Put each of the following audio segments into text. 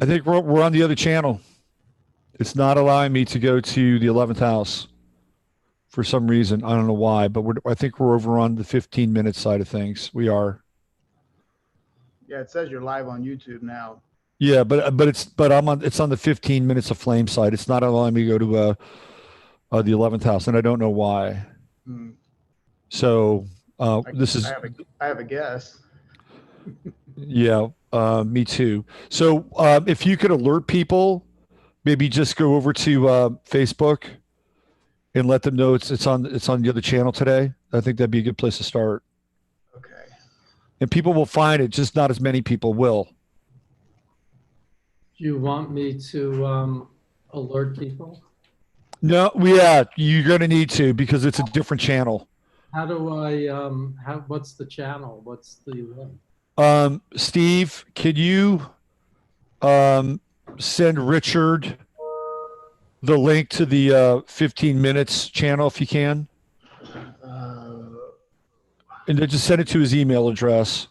I think we're on the other channel. It's not allowing me to go to the 11th house for some reason. I don't know why, but I think we're over on the 15-minute side of things. We are. Yeah, it says you're live on YouTube now. Yeah, but I'm on. It's on the 15 minutes of flame side. It's not allowing me to go to the 11th house, and I don't know why. Hmm. So this I is have a guess. yeah, me too. So if you could alert people, maybe just go over to Facebook and let them know it's on the other channel today. I think that'd be a good place to start. Okay. And people will find it, just not as many people will. Do you want me to alert people? No, yeah, you're going to need to because it's a different channel. How do I, what's the channel? What's the link? Steve, can you send Richard the link to the 15 minutes channel if you can? And then just send it to his email address.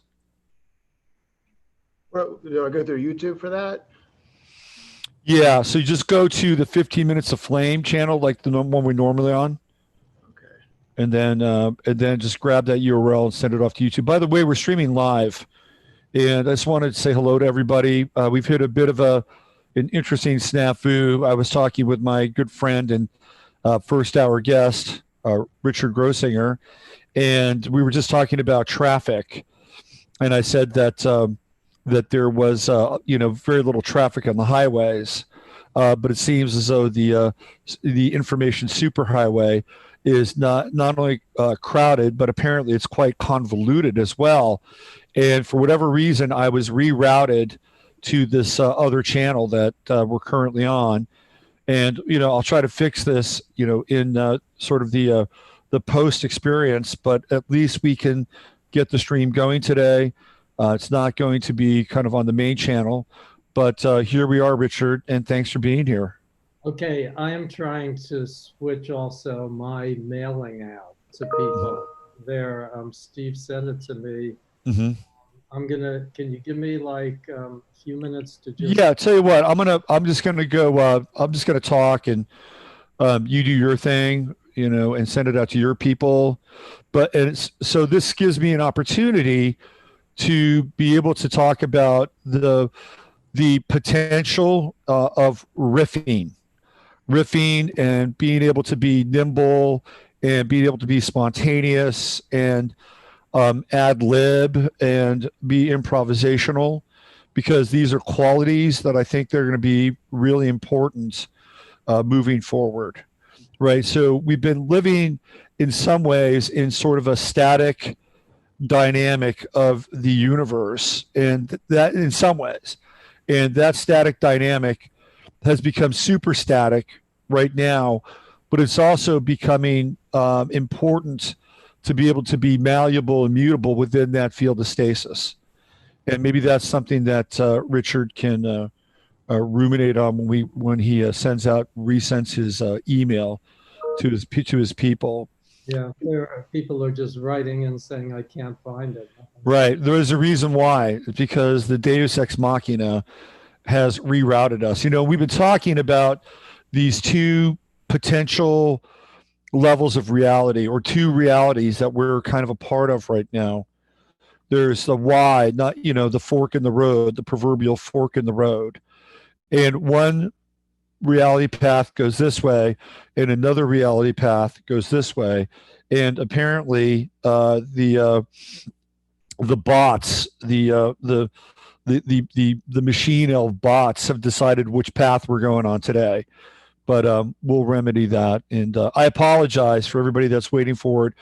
Do I go through YouTube for that? Yeah, so you just go to the 15 Minutes of Flame channel, like the one we're normally on. Okay. And then just grab that URL and send it off to YouTube. By the way, we're streaming live. And I just wanted to say hello to everybody. We've hit a bit of an interesting snafu. I was talking with my good friend and first hour guest, Richard Grossinger, and we were just talking about traffic. And I said that that there was very little traffic on the highways, but it seems as though the information superhighway is not only crowded, but apparently it's quite convoluted as well. And for whatever reason, I was rerouted to this other channel that we're currently on. And, I'll try to fix this, in sort of the post experience, but at least we can get the stream going today. It's not going to be kind of on the main channel, but here we are, Richard, and thanks for being here. Okay, I am trying to switch also my mailing out to people. There, Steve sent it to me. Mm-hmm. Can you give me like a few minutes to just... Yeah, tell you what, I'm just gonna go, I'm just gonna talk and you do your thing, and send it out to your people. So this gives me an opportunity to be able to talk about the potential of riffing and being able to be nimble and being able to be spontaneous and ad lib and be improvisational, because these are qualities that I think they're going to be really important moving forward, right? So we've been living in some ways in sort of a static dynamic of the universe, and that in some ways, and that static dynamic has become super static right now, but it's also becoming important to be able to be malleable and mutable within that field of stasis. And maybe that's something that Richard can ruminate on when he resends his email to his people. Yeah, there are people are just writing and saying, I can't find it. Right. There's a reason why. It's because the Deus Ex Machina has rerouted us. We've been talking about these two potential levels of reality, or two realities that we're kind of a part of right now. There's the why, not, the fork in the road, the proverbial fork in the road. And one reality path goes this way and another reality path goes this way. And apparently the bots, the machine elf bots have decided which path we're going on today. But we'll remedy that. And I apologize for everybody that's waiting for it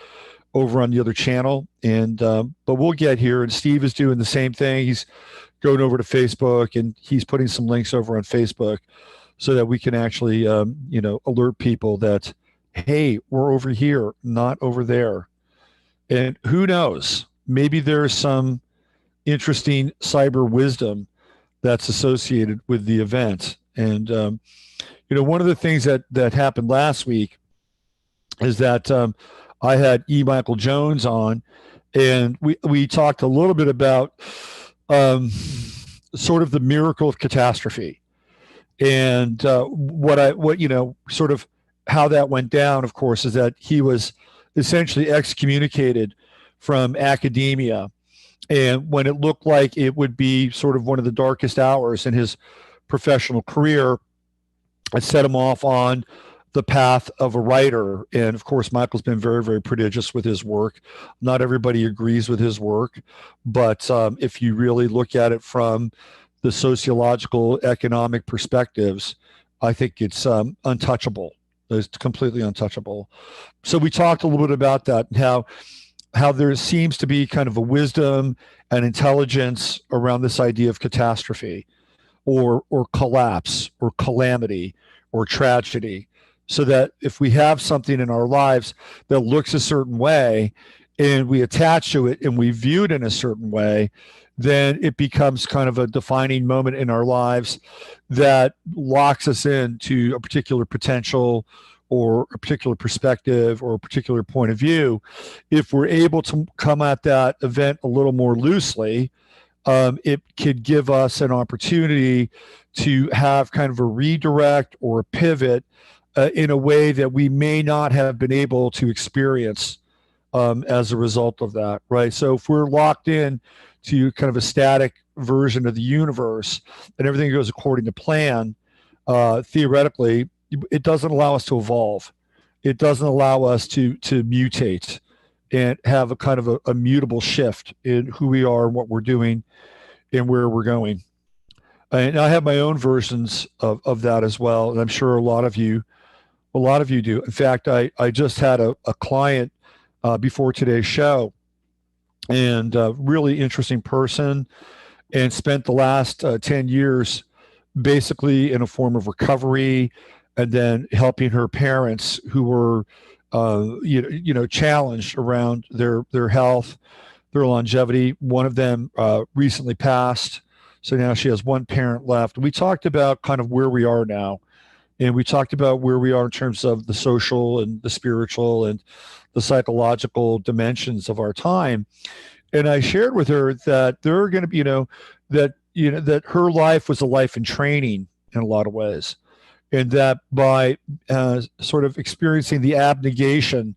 over on the other channel. And but we'll get here. And Steve is doing the same thing. He's going over to Facebook and he's putting some links over on Facebook so that we can actually, alert people that, hey, we're over here, not over there. And who knows? Maybe there's some interesting cyber wisdom that's associated with the event. And one of the things that happened last week is that I had E. Michael Jones on, and we talked a little bit about sort of the miracle of catastrophe. And what sort of how that went down, of course, is that he was essentially excommunicated from academia. And when it looked like it would be sort of one of the darkest hours in his professional career, it set him off on the path of a writer. And of course, Michael's been very, very prodigious with his work. Not everybody agrees with his work, but if you really look at it from the sociological, economic perspectives, I think it's untouchable. It's completely untouchable. So we talked a little bit about that, and how there seems to be kind of a wisdom and intelligence around this idea of catastrophe or collapse or calamity or tragedy, so that if we have something in our lives that looks a certain way and we attach to it and we view it in a certain way, then it becomes kind of a defining moment in our lives that locks us into a particular potential or a particular perspective or a particular point of view. If we're able to come at that event a little more loosely, it could give us an opportunity to have kind of a redirect or a pivot in a way that we may not have been able to experience as a result of that, right? So if we're locked in to kind of a static version of the universe and everything goes according to plan, theoretically, it doesn't allow us to evolve. It doesn't allow us to mutate and have a kind of a mutable shift in who we are and what we're doing and where we're going. And I have my own versions of that as well. And I'm sure a lot of you do. In fact, I just had a client before today's show, and a really interesting person, and spent the last 10 years basically in a form of recovery, and then helping her parents who were challenged around their health, their longevity. One of them recently passed, so now she has one parent left. We talked about kind of where we are now, and we talked about where we are in terms of the social and the spiritual and the psychological dimensions of our time. And I shared with her that there are going to be, that her life was a life in training in a lot of ways. And that by sort of experiencing the abnegation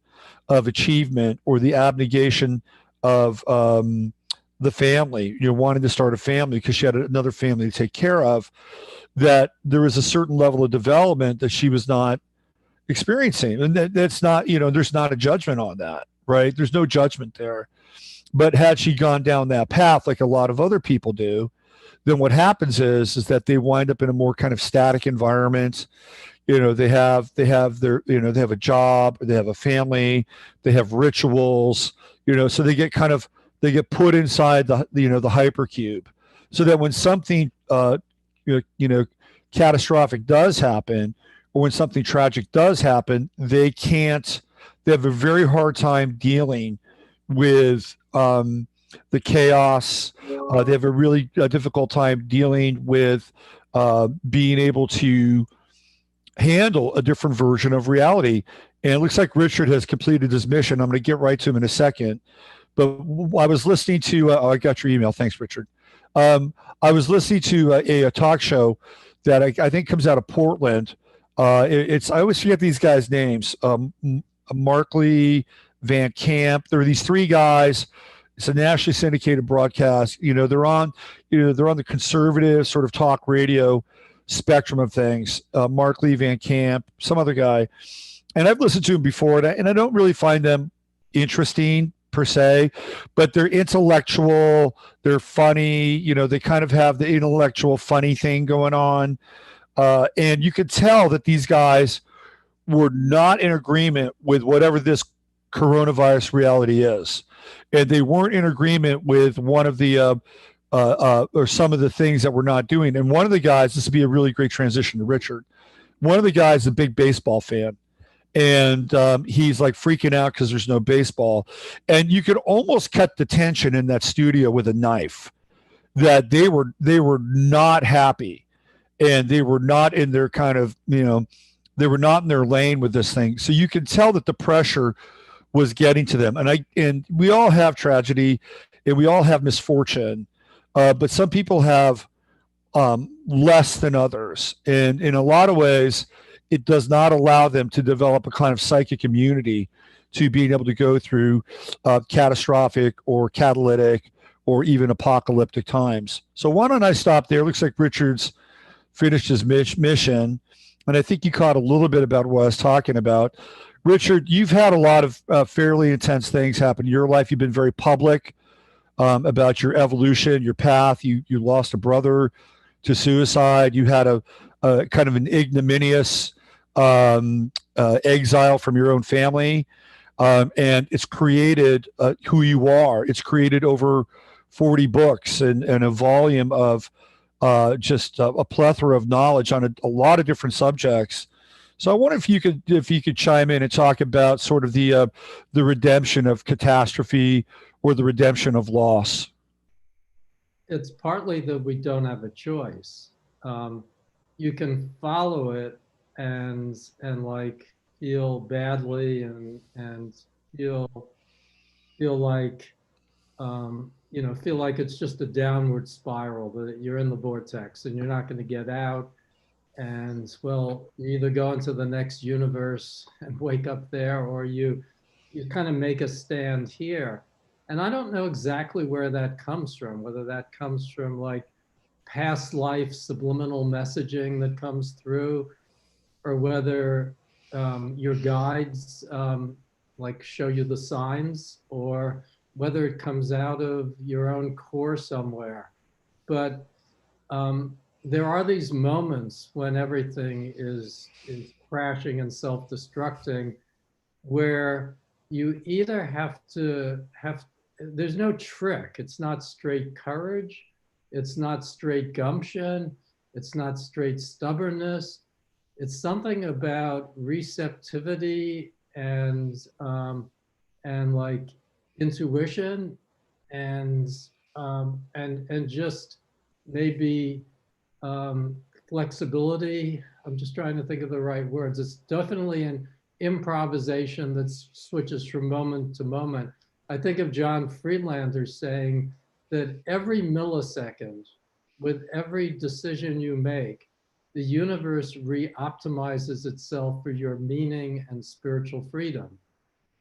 of achievement or the abnegation of the family, wanting to start a family because she had another family to take care of, that there was a certain level of development that she was not experiencing. And that's not, there's not a judgment on that, right? There's no judgment there. But had she gone down that path, like a lot of other people do, then what happens is that they wind up in a more kind of static environment. They have their, they have a job, they have a family, they have rituals, so they get put inside the hypercube, so that when something, catastrophic does happen, or when something tragic does happen, they have a very hard time dealing with the chaos. They have a really difficult time dealing with being able to handle a different version of reality. And it looks like Richard has completed his mission. I'm going to get right to him in a second. But I was listening to, I got your email. Thanks, Richard. I was listening to a talk show that I think comes out of Portland. I always forget these guys' names. Markley, Van Camp. There are these three guys. It's a nationally syndicated broadcast. They're on the conservative sort of talk radio spectrum of things. Markley, Van Camp, some other guy. And I've listened to them before, and I don't really find them interesting per se, but they're intellectual. They're funny. They kind of have the intellectual funny thing going on. And you could tell that these guys were not in agreement with whatever this coronavirus reality is. And they weren't in agreement with one of the or some of the things that we're not doing. And one of the guys, this would be a really great transition to Richard. One of the guys is a big baseball fan, and he's like freaking out because there's no baseball. And you could almost cut the tension in that studio with a knife. That they were not happy, and they were not in their kind of, they were not in their lane with this thing. So you could tell that the pressure was getting to them. And we all have tragedy and we all have misfortune. But some people have less than others. And in a lot of ways, it does not allow them to develop a kind of psychic immunity to being able to go through catastrophic or catalytic or even apocalyptic times. So why don't I stop there? Looks like Richard's finished his mission. And I think you caught a little bit about what I was talking about. Richard, you've had a lot of fairly intense things happen in your life. You've been very public about your evolution, your path. You lost a brother to suicide. You had a kind of an ignominious exile from your own family. And it's created who you are. It's created over 40 books and a volume of just a plethora of knowledge on a lot of different subjects. So I wonder if you could chime in and talk about sort of the redemption of catastrophe or the redemption of loss. It's partly that we don't have a choice. You can follow it and like feel badly and feel like feel like it's just a downward spiral, that you're in the vortex and you're not going to get out. And well, you either go into the next universe and wake up there, or you kind of make a stand here. And I don't know exactly where that comes from, whether that comes from like past life subliminal messaging that comes through, or whether your guides like show you the signs, or whether it comes out of your own core somewhere. But there are these moments when everything is crashing and self-destructing, where you either there's no trick. It's not straight courage. It's not straight gumption. It's not straight stubbornness. It's something about receptivity and like intuition and just maybe flexibility. I'm just trying to think of the right words. It's definitely an improvisation that switches from moment to moment. I think of John Friedlander saying that every millisecond, with every decision you make, the universe re-optimizes itself for your meaning and spiritual freedom.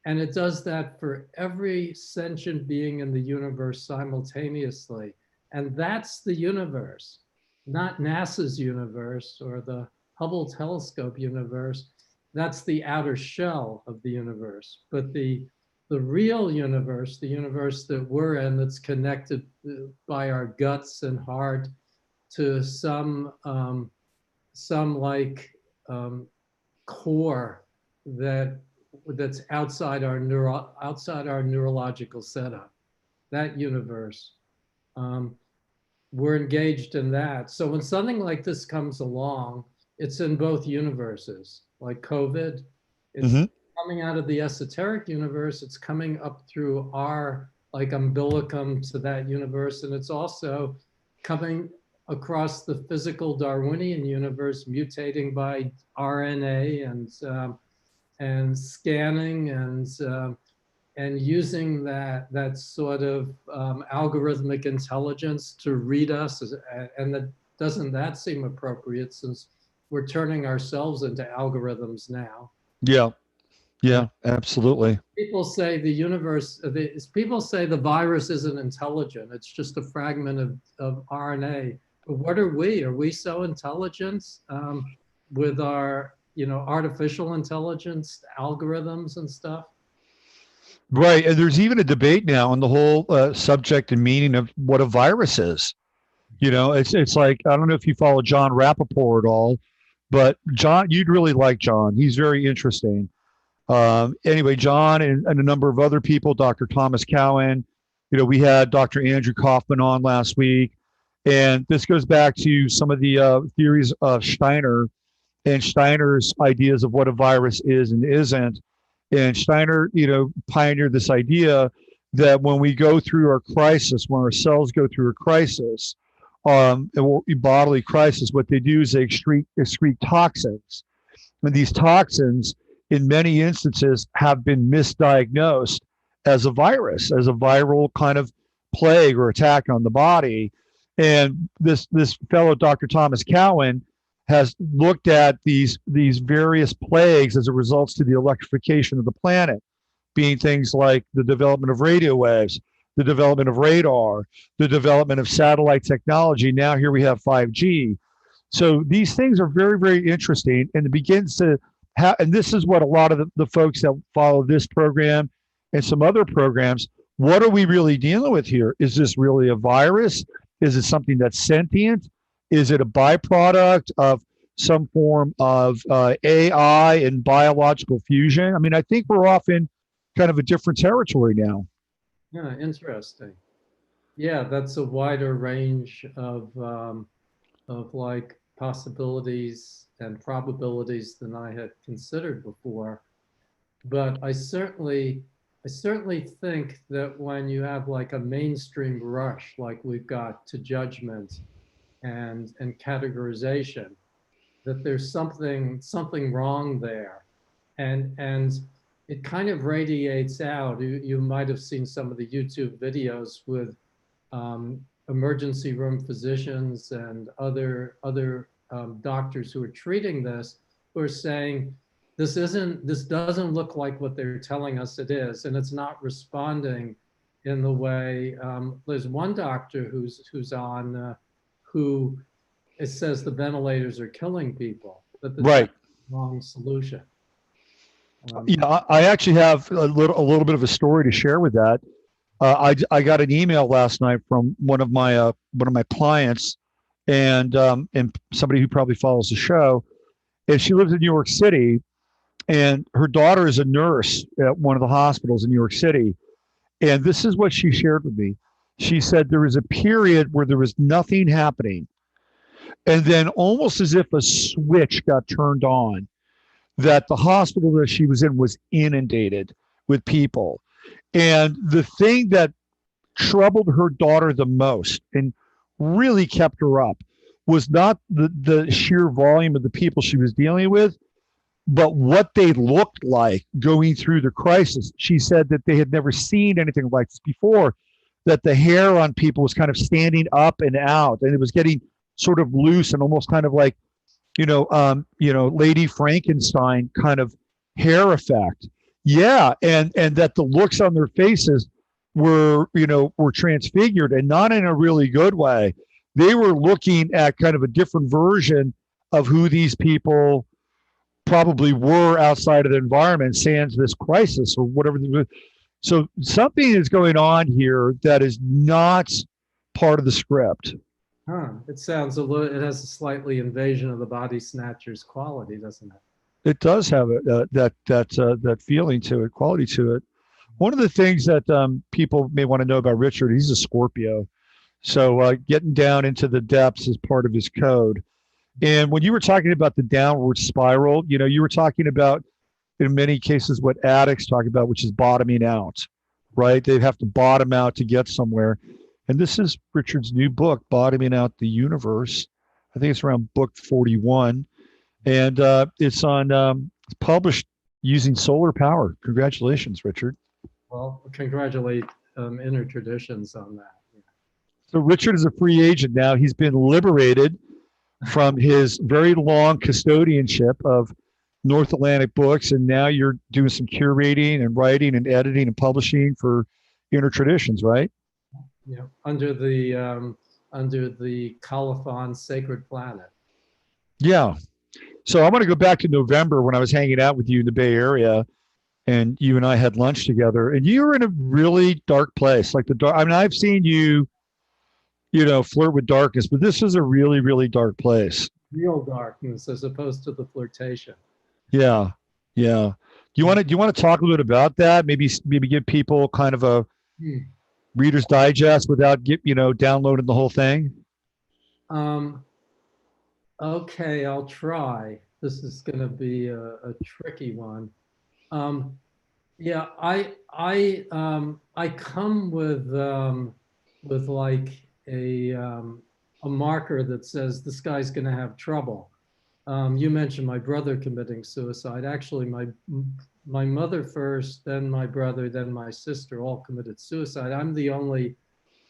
And it does that for every sentient being in the universe simultaneously. And that's the universe, not NASA's universe or the Hubble telescope universe. That's the outer shell of the universe. But the real universe, the universe that we're in, that's connected by our guts and heart to some core that's outside our neurological setup, that universe. We're engaged in that. So when something like this comes along, it's in both universes, like COVID. It's coming out of the esoteric universe. It's coming up through our like umbilicum to that universe. And it's also coming across the physical Darwinian universe, mutating by RNA and scanning and using that sort of algorithmic intelligence to read us. And doesn't that seem appropriate, since we're turning ourselves into algorithms now? Yeah, absolutely. People say people say the virus isn't intelligent. It's just a fragment of RNA. But what are we? Are we so intelligent with our, artificial intelligence, algorithms and stuff? Right. And there's even a debate now on the whole subject and meaning of what a virus is. It's like, I don't know if you follow John Rappaport at all, but John, you'd really like John. He's very interesting. Anyway, John and a number of other people, Dr. Thomas Cowan, we had Dr. Andrew Kaufman on last week. And this goes back to some of the theories of Steiner and Steiner's ideas of what a virus is and isn't. And Steiner, pioneered this idea that when we go through our crisis, when our cells go through a crisis, a bodily crisis, what they do is they excrete toxins. And these toxins, in many instances, have been misdiagnosed as a virus, as a viral kind of plague or attack on the body. And this fellow, Dr. Thomas Cowan, has looked at these various plagues as a result to the electrification of the planet, being things like the development of radio waves, the development of radar, the development of satellite technology. Now here we have 5G. So these things are very, very interesting, and it begins to and this is what a lot of the folks that follow this program and some other programs, what are we really dealing with here? Is this really a virus? Is it something that's sentient? Is it a byproduct of some form of AI and biological fusion? I mean, I think we're off in kind of a different territory now. Yeah, interesting. Yeah, that's a wider range of like possibilities and probabilities than I had considered before. But I certainly think that when you have like a mainstream rush, like we've got to judgment and categorization, that there's something wrong there, and it kind of radiates out. You might have seen some of the YouTube videos with emergency room physicians and other doctors who are treating this, who are saying this doesn't look like what they're telling us it is, and it's not responding in the way. There's one doctor who's on who it says the ventilators are killing people, but Right. wrong solution. Yeah, I actually have a little bit of a story to share with that. I got an email last night from one of my clients, and somebody who probably follows the show, and she lives in New York City, and her daughter is a nurse at one of the hospitals in New York City, and this is what she shared with me. She said there was a period where there was nothing happening, and then almost as if a switch got turned on, that the hospital that she was in was inundated with people. And the thing that troubled her daughter the most and really kept her up was not the sheer volume of the people she was dealing with, but what they looked like going through the crisis. She said that they had never seen anything like this before, that the hair on people was kind of standing up and out, and it was getting sort of loose and almost kind of like, Lady Frankenstein kind of hair effect. Yeah, and that the looks on their faces were transfigured, and not in a really good way. They were looking at kind of a different version of who these people probably were outside of the environment, sans this crisis or whatever. So something is going on here that is not part of the script. Huh. It sounds it has a slightly Invasion of the Body Snatchers quality, doesn't it? It does have that feeling to it, quality to it. One of the things that people may want to know about Richard, he's a Scorpio. So getting down into the depths is part of his code. And when you were talking about the downward spiral, you were talking about, in many cases, what addicts talk about, which is bottoming out, right? They have to bottom out to get somewhere. And this is Richard's new book, Bottoming Out the Universe. I think it's around book 41. And it's published using solar power. Congratulations, Richard. Well, congratulate Inner Traditions on that. Yeah. So Richard is a free agent now. He's been liberated from his very long custodianship of North Atlantic Books, and now you're doing some curating and writing and editing and publishing for Inner Traditions, right? Yeah, under the Colophon Sacred Planet. Yeah. So I want to go back to November when I was hanging out with you in the Bay Area, and you and I had lunch together, and you were in a really dark place. Like I've seen you, flirt with darkness, but this is a really, really dark place. Real darkness as opposed to the flirtation. Yeah. Yeah. Do you want to talk a little bit about that? Maybe give people kind of a Reader's Digest without downloading the whole thing? Okay, I'll try. This is going to be a tricky one. Yeah, I come with like a marker that says this guy's going to have trouble. You mentioned my brother committing suicide. Actually, my mother first, then my brother, then my sister all committed suicide. I'm the only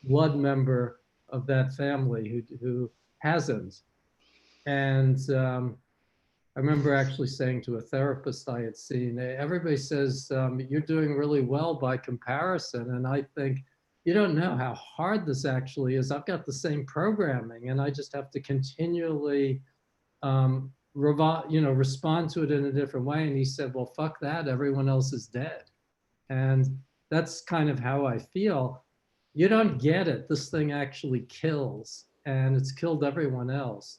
blood member of that family who hasn't. And I remember actually saying to a therapist I had seen, everybody says, you're doing really well by comparison. And I think, you don't know how hard this actually is. I've got the same programming and I just have to continually respond to it in a different way. And he said, well, fuck that, everyone else is dead. And that's kind of how I feel. You don't get it. This thing actually kills, and it's killed everyone else.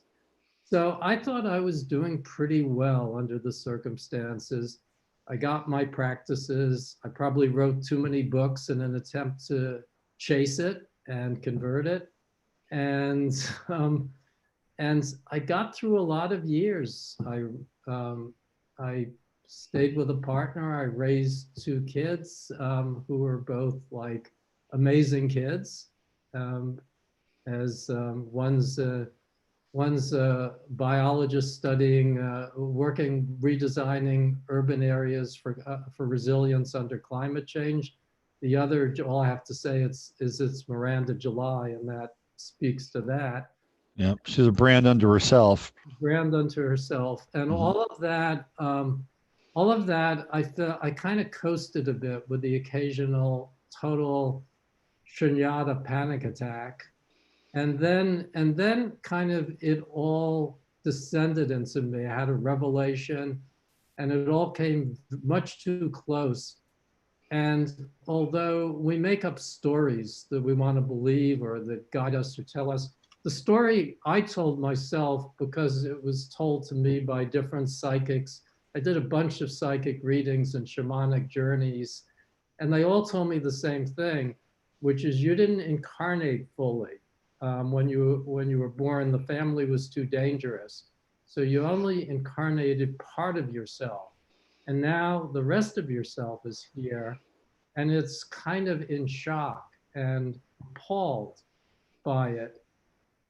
So I thought I was doing pretty well under the circumstances. I got my practices. I probably wrote too many books in an attempt to chase it and convert it. And I got through a lot of years. I stayed with a partner. I raised two kids who were both like amazing kids. One's a biologist studying, redesigning urban areas for resilience under climate change. The other, all I have to say, it's Miranda July, and that speaks to that. Yeah, she's a brand unto herself. Brand unto herself, and all of that, I kind of coasted a bit with the occasional total shunyata panic attack. And then kind of it all descended into me. I had a revelation and it all came much too close. And although we make up stories that we want to believe or that guide us or tell us, the story I told myself because it was told to me by different psychics. I did a bunch of psychic readings and shamanic journeys, and they all told me the same thing, which is you didn't incarnate fully. When you were born, the family was too dangerous. So you only incarnated part of yourself. And now the rest of yourself is here. And it's kind of in shock and appalled by it.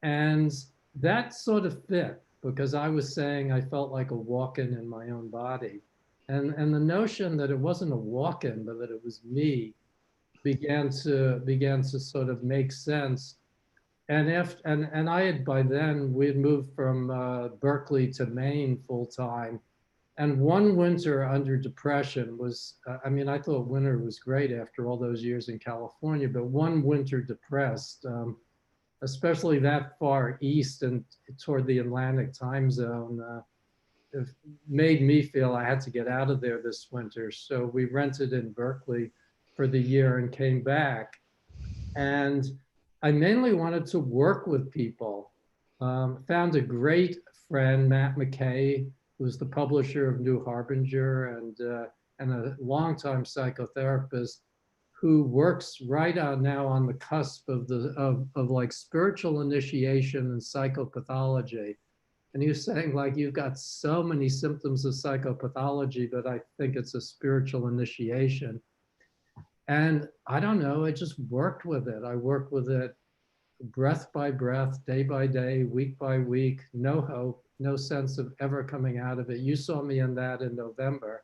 And that sort of fit because I was saying I felt like a walk-in in my own body. And the notion that it wasn't a walk-in, but that it was me began to sort of make sense. And I had by then, we had moved from Berkeley to Maine full time. And one winter under depression was, I thought winter was great after all those years in California, but one winter depressed, especially that far east and toward the Atlantic time zone, it made me feel I had to get out of there this winter. So we rented in Berkeley for the year and came back. And I mainly wanted to work with people. Found a great friend, Matt McKay, who's the publisher of New Harbinger and a longtime psychotherapist who works right now on the cusp of like spiritual initiation and psychopathology. And he was saying, like, you've got so many symptoms of psychopathology, but I think it's a spiritual initiation. And I don't know, I just worked with it. I worked with it breath by breath, day by day, week by week, no hope, no sense of ever coming out of it. You saw me in that in November.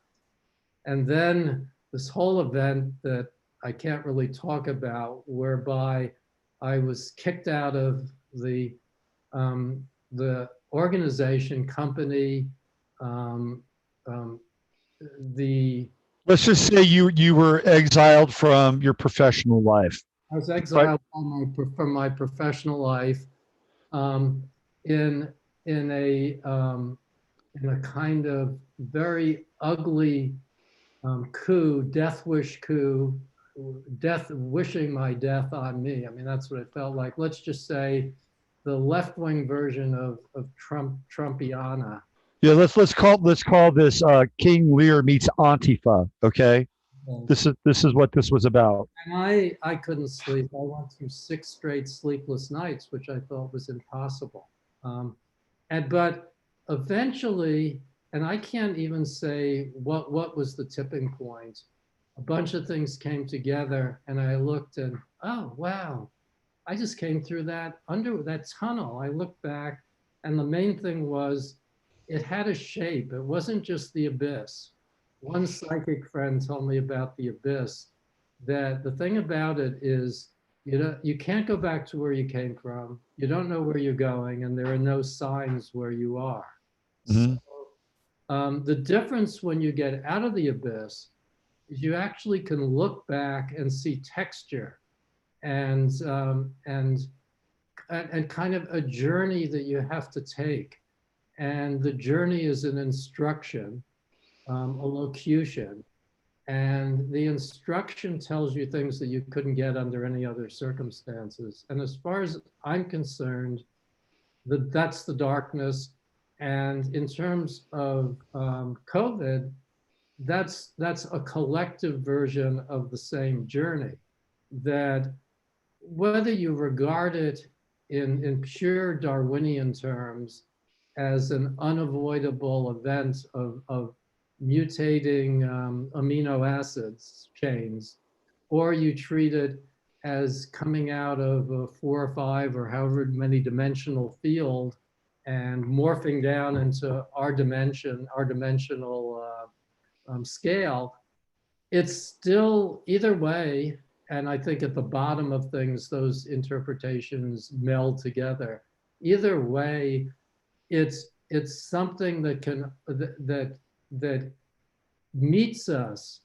And then this whole event that I can't really talk about, whereby I was kicked out of the organization, company, Let's just say you were exiled from your professional life. I was exiled from my professional life in a kind of very ugly coup, death wish coup, wishing my death on me. I mean, that's what it felt like. Let's just say the left-wing version of Trumpiana. Yeah, let's call this King Lear meets Antifa. Okay, this is what this was about. And I couldn't sleep. I went through 6 straight sleepless nights, which I thought was impossible. But eventually, and I can't even say what was the tipping point. A bunch of things came together, and I looked and, oh wow, I just came through that tunnel. I looked back, and the main thing was it had a shape. It wasn't just the abyss. One psychic friend told me about the abyss, that the thing about it is You can't go back to where you came from. You don't know where you're going, and there are no signs where you are. So, Hmm. the difference when you get out of the abyss is you actually can look back and see texture and kind of a journey that you have to take. And the journey is an instruction, a locution. And the instruction tells you things that you couldn't get under any other circumstances. And as far as I'm concerned, that's the darkness. And in terms of COVID, that's a collective version of the same journey. That whether you regard it in pure Darwinian terms as an unavoidable event of mutating amino acids chains, or you treat it as coming out of a 4 or 5 or however many dimensional field and morphing down into our dimension, our dimensional scale, it's still either way. And I think at the bottom of things, those interpretations meld together. Either way, it's something that can that meets us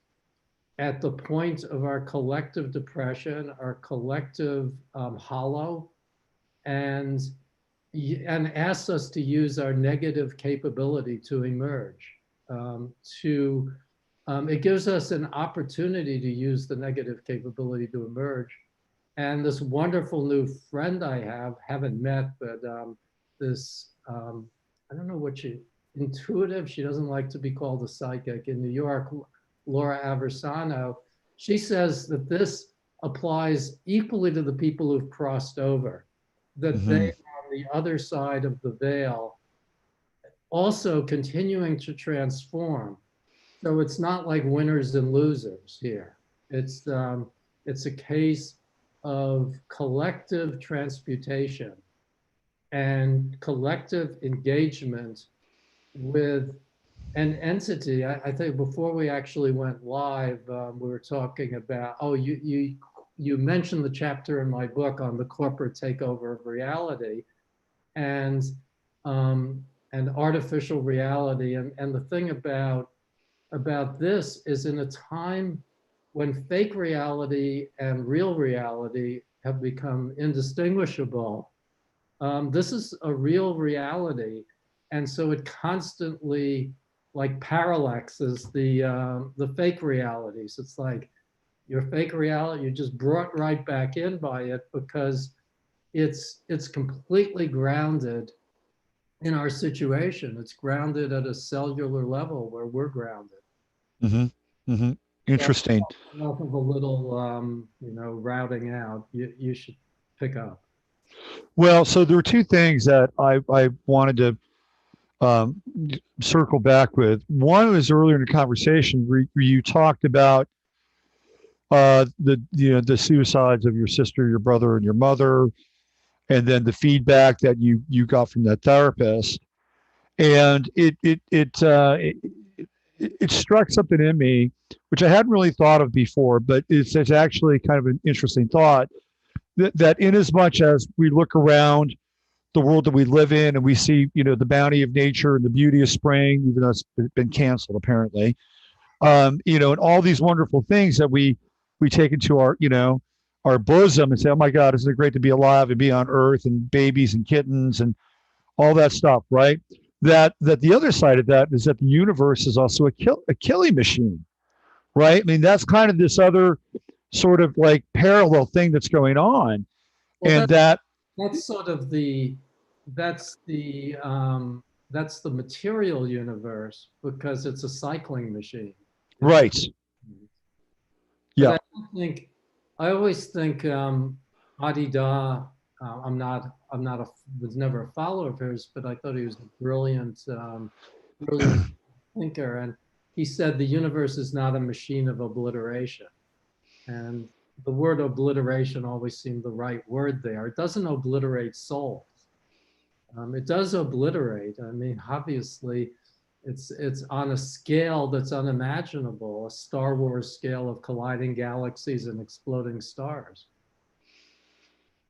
at the point of our collective depression, our collective hollow, and asks us to use our negative capability to emerge. To It gives us an opportunity to use the negative capability to emerge. And this wonderful new friend I haven't met, but this, I don't know what intuitive, she doesn't like to be called a psychic in New York, Laura Aversano, she says that this applies equally to the people who've crossed over, that they Hmm. are on the other side of the veil, also continuing to transform. So it's not like winners and losers here. It's a case of collective transmutation and collective engagement with an entity. I think before we actually went live, we were talking about, oh, you mentioned the chapter in my book on the corporate takeover of reality and um, and artificial reality. And the thing about this is in a time when fake reality and real reality have become indistinguishable. This is a real reality, and so it constantly like parallaxes the fake realities. It's like your fake reality, you're just brought right back in by it because it's completely grounded in our situation. It's grounded at a cellular level where we're grounded. Hmm. Hmm. So Interesting. enough of a little, routing out. You should pick up. Well, so there were two things that I wanted to um, circle back with. One was earlier in the conversation where you talked about the suicides of your sister, your brother, and your mother, and then the feedback that you got from that therapist, and it struck something in me which I hadn't really thought of before, but it's actually kind of an interesting thought that in as much as we look around the world that we live in and we see the bounty of nature and the beauty of spring, even though it's been canceled apparently, and all these wonderful things that we take into our bosom and say, oh my God, isn't it great to be alive and be on earth and babies and kittens and all that stuff, right? That the other side of that is that the universe is also a killing machine, right? I mean, that's kind of this other sort of like parallel thing that's going on, Well, and that that's sort of that's the that's the material universe because it's a cycling machine. It's right, But yeah, I always think Adida. I'm not was never a follower of hers, but I thought he was a brilliant thinker. And he said the universe is not a machine of obliteration. And the word obliteration always seemed the right word there. It doesn't obliterate souls. It does obliterate. I mean, obviously, it's on a scale that's unimaginable, a Star Wars scale of colliding galaxies and exploding stars.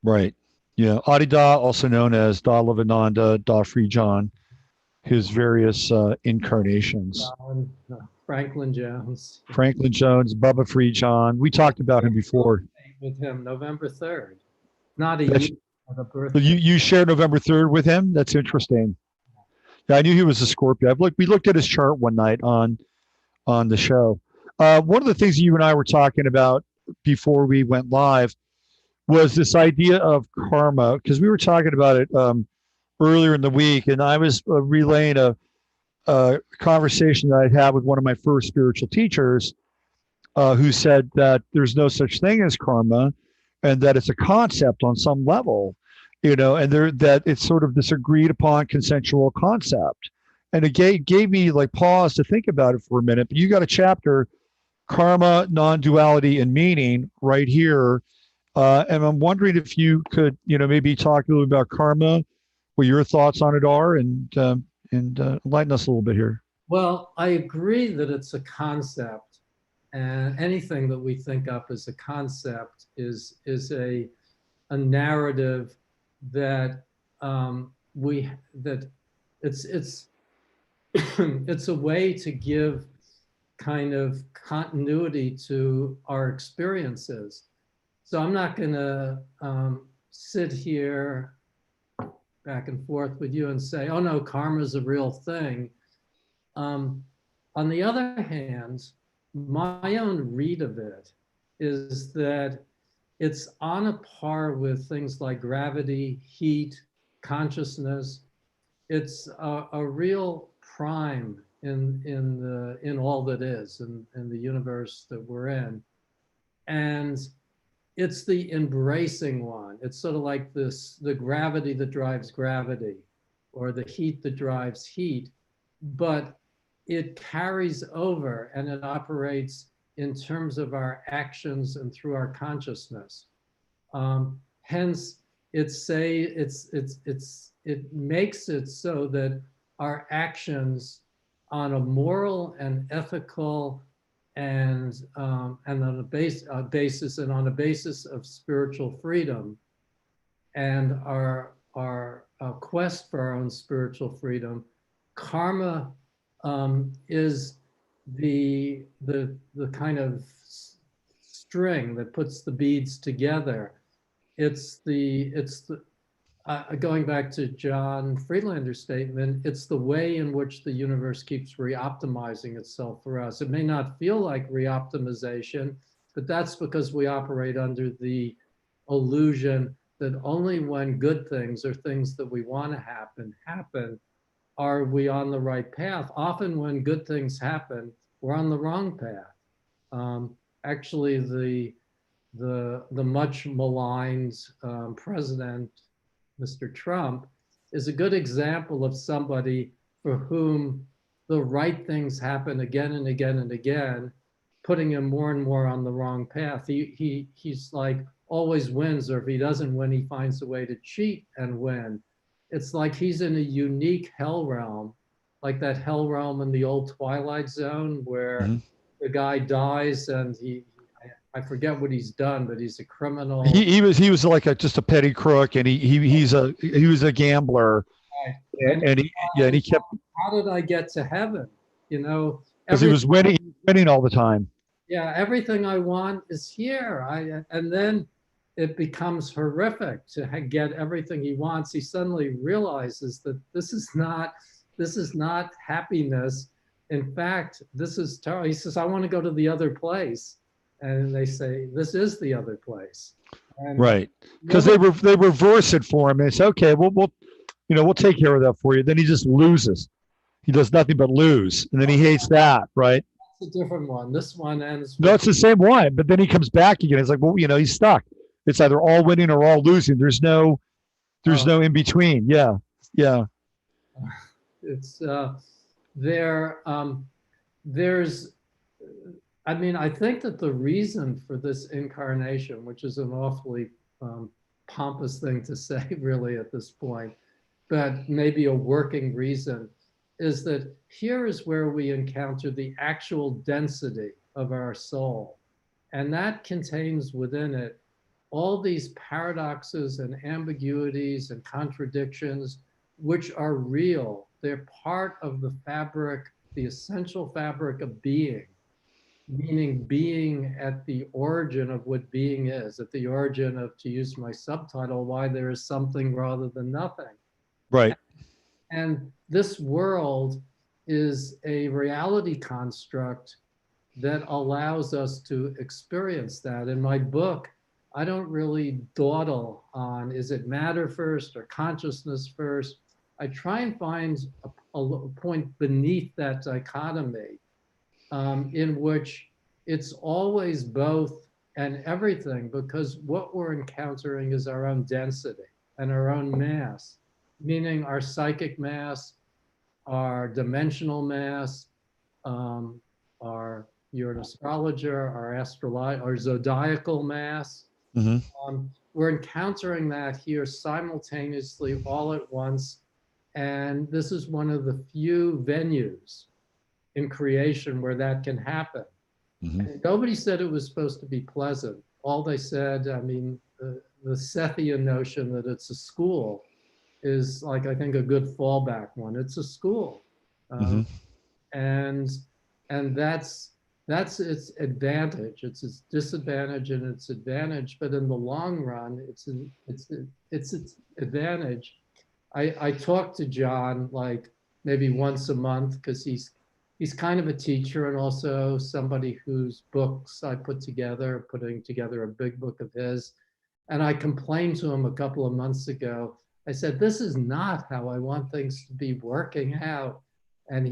Right. Yeah. Adi Da, also known as Da Lavananda, Da Free John, his various incarnations. Franklin Jones. Franklin Jones, Bubba Free John. We talked about him before. With him, November 3rd. Not a That's, year, but a birthday. you share November 3rd with him? That's interesting. Yeah, I knew he was a Scorpio. We looked at his chart one night on the show. One of the things you and I were talking about before we went live was this idea of karma, because we were talking about it earlier in the week, and I was relaying a conversation that I had with one of my first spiritual teachers, who said that there's no such thing as karma, and that it's a concept on some level, and that it's sort of this agreed upon consensual concept. And it gave me like pause to think about it for a minute. But you got a chapter, Karma, Non-Duality, and Meaning, right here. And I'm wondering if you could, maybe talk a little about karma, what your thoughts on it are, and enlighten us a little bit here. Well, I agree that it's a concept, and anything that we think up as a concept is a narrative that that it's it's a way to give kind of continuity to our experiences. So I'm not going to sit here back and forth with you and say, oh no, karma is a real thing. On the other hand, my own read of it is that it's on a par with things like gravity, heat, consciousness. It's a real prime in all that is, in the universe that we're in. And it's the embracing one. It's sort of like the gravity that drives gravity, or the heat that drives heat, but it carries over and it operates in terms of our actions and through our consciousness. Hence, it makes it so that our actions on a moral and ethical and on a basis and on a basis of spiritual freedom and our quest for our own spiritual freedom, karma is the kind of string that puts the beads together. It's the going back to John Friedlander's statement, it's the way in which the universe keeps re-optimizing itself for us. It may not feel like re-optimization, but that's because we operate under the illusion that only when good things or things that we want to happen, are we on the right path. Often when good things happen, we're on the wrong path. Actually, the much maligned president, Mr. Trump, is a good example of somebody for whom the right things happen again and again and again, putting him more and more on the wrong path. He's like always wins, or if he doesn't win, he finds a way to cheat and win. It's like he's in a unique hell realm, like that hell realm in the old Twilight Zone where the guy dies and I forget what he's done, but he's a criminal. He was like just a petty crook, and he was a gambler, Right. and he kept, How did I get to heaven? because he was winning all the time. Yeah, everything I want is here. And then it becomes horrific to get everything he wants. He suddenly realizes that this is not happiness. In fact, this is terrible. He says, I want to go to the other place. And they say, this is the other place. And right. Because they reverse it for him. And it's okay, we'll take care of that for you. Then he just loses. He does nothing but lose. And then he hates that, right? That's a different one. This one ends. No, it's the same one. But then he comes back again. It's like, well, he's stuck. It's either all winning or all losing. There's no in between. Yeah. Yeah. It's there's I think that the reason for this incarnation, which is an awfully pompous thing to say really at this point, but maybe a working reason, is that here is where we encounter the actual density of our soul. And that contains within it all these paradoxes and ambiguities and contradictions, which are real. They're part of the fabric, the essential fabric of being, meaning being at the origin of what being is, at the origin of, to use my subtitle, why there is something rather than nothing. Right. And this world is a reality construct that allows us to experience that. In my book, I don't really dawdle on, is it matter first or consciousness first? I try and find a point beneath that dichotomy, in which it's always both and everything, because what we're encountering is our own density and our own mass, meaning our psychic mass, our dimensional mass, our, you're an astrologer, our zodiacal mass. We're encountering that here simultaneously all at once. And this is one of the few venues in creation where that can happen. And nobody said it was supposed to be pleasant. All they said, I mean, the Sethian notion that it's a school is like, I think, a good fallback one. It's a school. And that's its advantage. It's its disadvantage and its advantage. But in the long run, it's its advantage. I talk to John like maybe once a month, because he's kind of a teacher and also somebody whose books I put together, putting together a big book of his. And I complained to him a couple of months ago. I said, this is not how I want things to be working out. And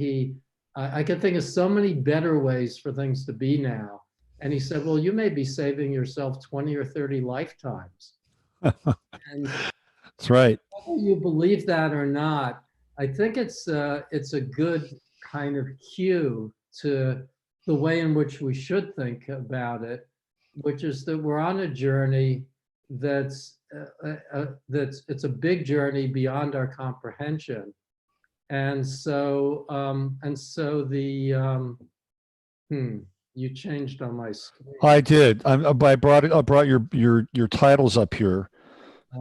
I can think of so many better ways for things to be now. And he said, well, you may be saving yourself 20 or 30 lifetimes. And that's right. whether you believe that or not, I think it's a good kind of cue to the way in which we should think about it, which is that we're on a journey that's it's a big journey beyond our comprehension. And so you changed on my screen. I did. I brought your titles up here,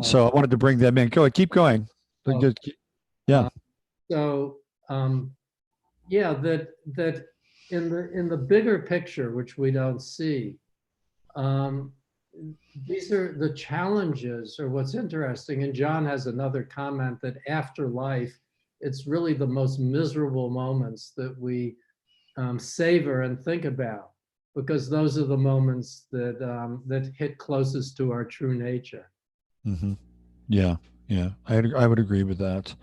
so I wanted to bring them in. Go ahead, keep going. Yeah. Yeah, that in the bigger picture, which we don't see, these are the challenges, or what's interesting. And John has another comment that after life, it's really the most miserable moments that we savor and think about, because those are the moments that hit closest to our true nature. Yeah, I would agree with that.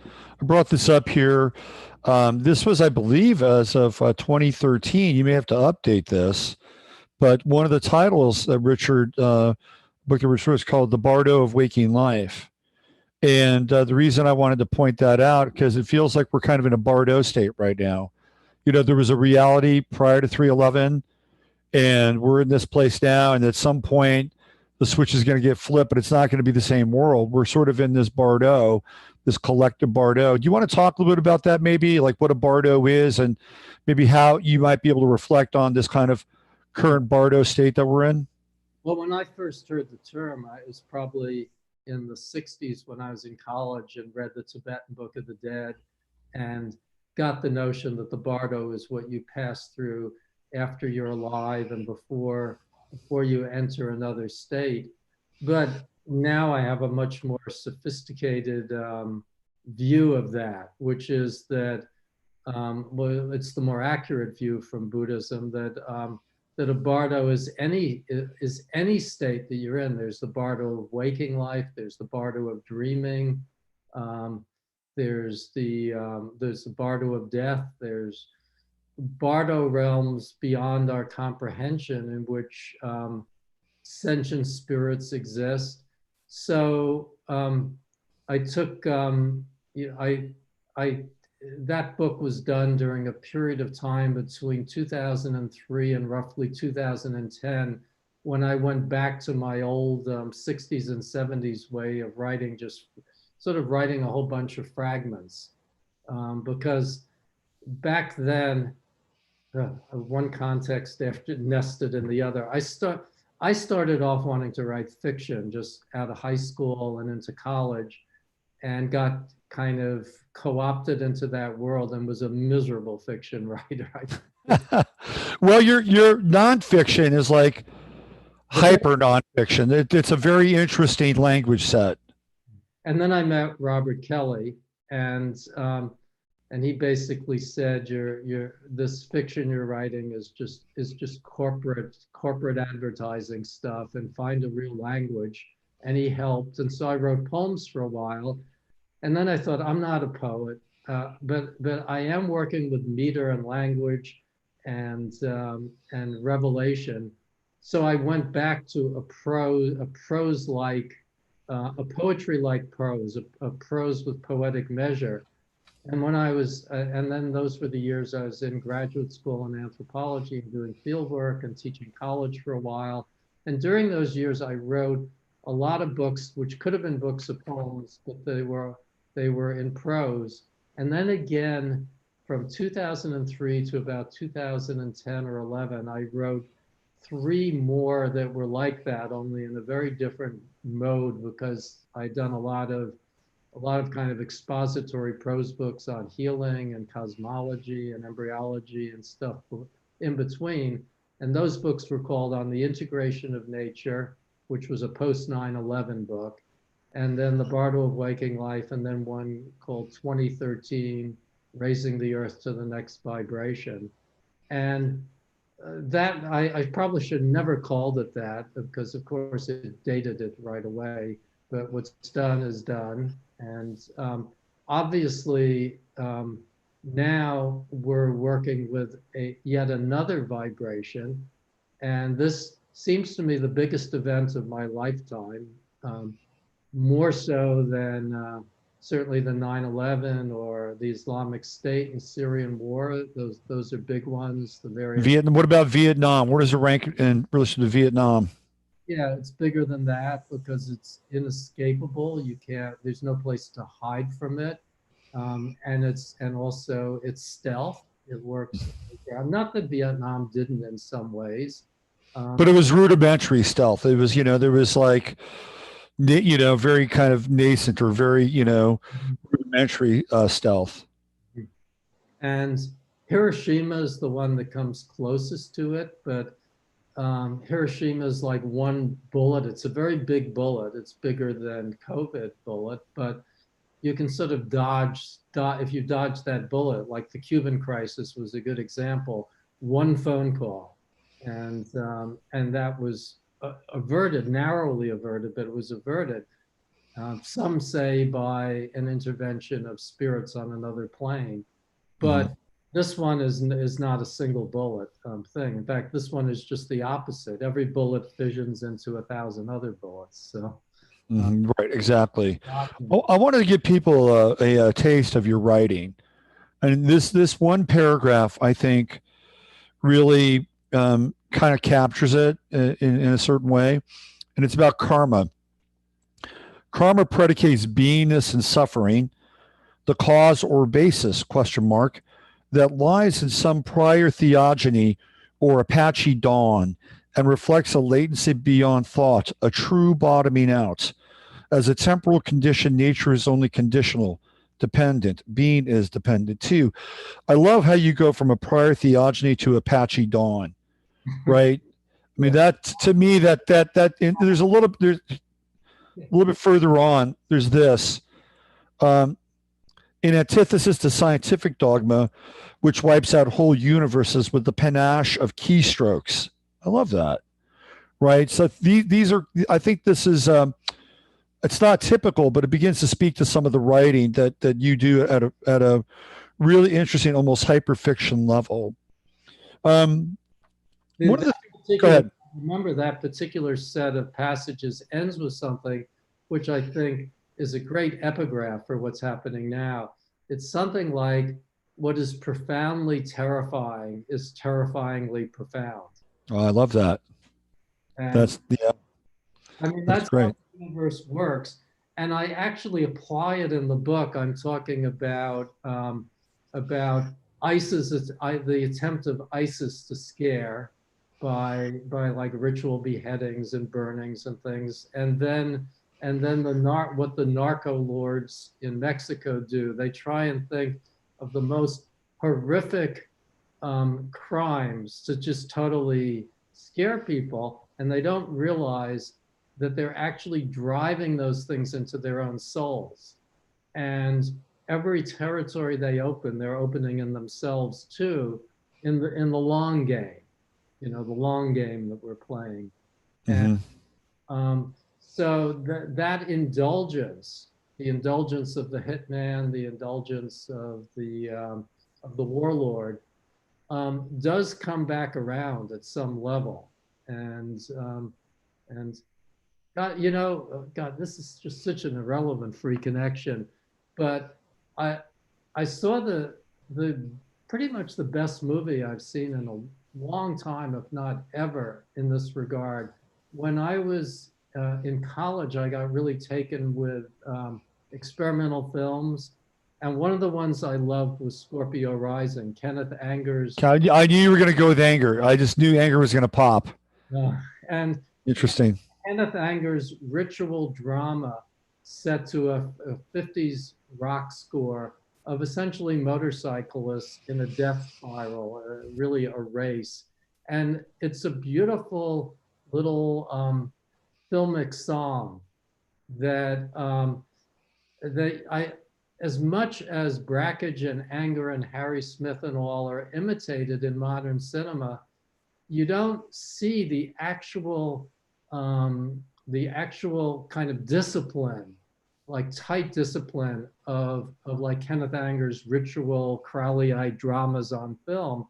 I brought this up here. This was, I believe, as of 2013. You may have to update this, but one of the titles that Richard book that Richard is called "The Bardo of Waking Life." And the reason I wanted to point that out, because it feels like we're kind of in a Bardo state right now. You know, there was a reality prior to 3/11, and we're in this place now. And at some point, the switch is going to get flipped, but it's not going to be the same world. We're sort of in this Bardo, this collective Bardo. Do you want to talk a little bit about that, maybe, like what a Bardo is, and maybe how you might be able to reflect on this kind of current Bardo state that we're in? Well, when I first heard the term, it was probably in the 60s when I was in college and read the Tibetan Book of the Dead and got the notion that the Bardo is what you pass through after you're alive and before you enter another state. But now I have a much more sophisticated view of that, which is that, well, it's the more accurate view from Buddhism, that a bardo is any state that you're in. There's the bardo of waking life. There's the bardo of dreaming. There's the bardo of death. There's bardo realms beyond our comprehension in which sentient spirits exist. So I took that book was done during a period of time between 2003 and roughly 2010, when I went back to my old 60s and 70s way of writing, just sort of writing a whole bunch of fragments. Because back then, one context after nested in the other. I started off wanting to write fiction just out of high school and into college, and got kind of co-opted into that world and was a miserable fiction writer. Well, your nonfiction is like hyper nonfiction. It's a very interesting language set. And then I met Robert Kelly, and he basically said, this fiction you're writing is just corporate advertising stuff, and find a real language. And he helped, and so I wrote poems for a while, and then I thought, I'm not a poet, but I am working with meter and language, and revelation. So I went back to a poetry-like prose, a prose with poetic measure. And when I was, and then those were the years I was in graduate school in anthropology and doing field work and teaching college for a while. And during those years, I wrote a lot of books, which could have been books of poems, but they were in prose. And then again, from 2003 to about 2010 or 11, I wrote 3 more that were like that, only in a very different mode, because I'd done a lot of kind of expository prose books on healing and cosmology and embryology and stuff in between. And those books were called On the Integration of Nature, which was a post 9/11 book, and then The Bardo of Waking Life, and then one called 2013, Raising the Earth to the Next Vibration. And that I probably should never called it that, because of course it dated it right away, but what's done is done. And obviously now we're working with yet another vibration, and this seems to me the biggest event of my lifetime, more so than certainly the 9/11 or the Islamic State and Syrian war. Those are big ones. The various Vietnam. What about Vietnam? Where does it rank in relation to Vietnam? Yeah, it's bigger than that because it's inescapable. You can't. There's no place to hide from it, and also it's stealth. It works. Not that Vietnam didn't in some ways, But it was rudimentary stealth. It was, there was like, very kind of nascent or very, rudimentary stealth. And Hiroshima is the one that comes closest to it, but Hiroshima is like one bullet. It's a very big bullet. It's bigger than COVID bullet, but you can sort of dodge if you dodge that bullet. Like the Cuban crisis was a good example. One phone call, and that was averted, narrowly averted, but it was averted. Some say by an intervention of spirits on another plane, but this one is not a single bullet thing. In fact, this one is just the opposite. Every bullet fissions into 1,000 other bullets. So, right, exactly. I wanted to give people a taste of your writing, and this one paragraph, I think, really kind of captures it in a certain way, and it's about karma. Karma predicates beingness and suffering, the cause or basis, ? That lies in some prior theogony or Apache dawn and reflects a latency beyond thought, a true bottoming out. As a temporal condition, nature is only conditional, dependent. Being is dependent too. I love how you go from a prior theogony to Apache dawn, right? I mean, that to me, there's a little bit further on. There's this. In antithesis to scientific dogma, which wipes out whole universes with the panache of keystrokes. I love that. Right. So these are, I think this is, it's not typical, but it begins to speak to some of the writing that you do at a really interesting, almost hyperfiction level. One of the go ahead. Remember that particular set of passages ends with something which I think is a great epigraph for what's happening now. It's something like, what is profoundly terrifying is terrifyingly profound. Oh, I love that. And that's that's great. how the universe works. And I actually apply it in the book. I'm talking about ISIS, the attempt of ISIS to scare, by like ritual beheadings and burnings and things. And then what the narco lords in Mexico do, they try and think of the most horrific crimes to just totally scare people, and they don't realize that they're actually driving those things into their own souls. And every territory they open, they're opening in themselves too, in the long game, the long game that we're playing. Mm-hmm. And so that indulgence, the indulgence of the hitman, the indulgence of the warlord, does come back around at some level. And God, this is just such an irrelevant free connection, but I saw the pretty much the best movie I've seen in a long time, if not ever, in this regard. When I was in college, I got really taken with experimental films, and one of the ones I loved was Scorpio Rising, Kenneth Anger's. I knew you were going to go with anger. I just knew anger was going to pop. And interesting. Kenneth Anger's ritual drama set to a 50s rock score of essentially motorcyclists in a death spiral, really a race. And it's a beautiful little filmic song that as much as Brakhage and Anger and Harry Smith and all are imitated in modern cinema, you don't see the actual kind of discipline, like tight discipline of like Kenneth Anger's ritual Crowley-eyed dramas on film.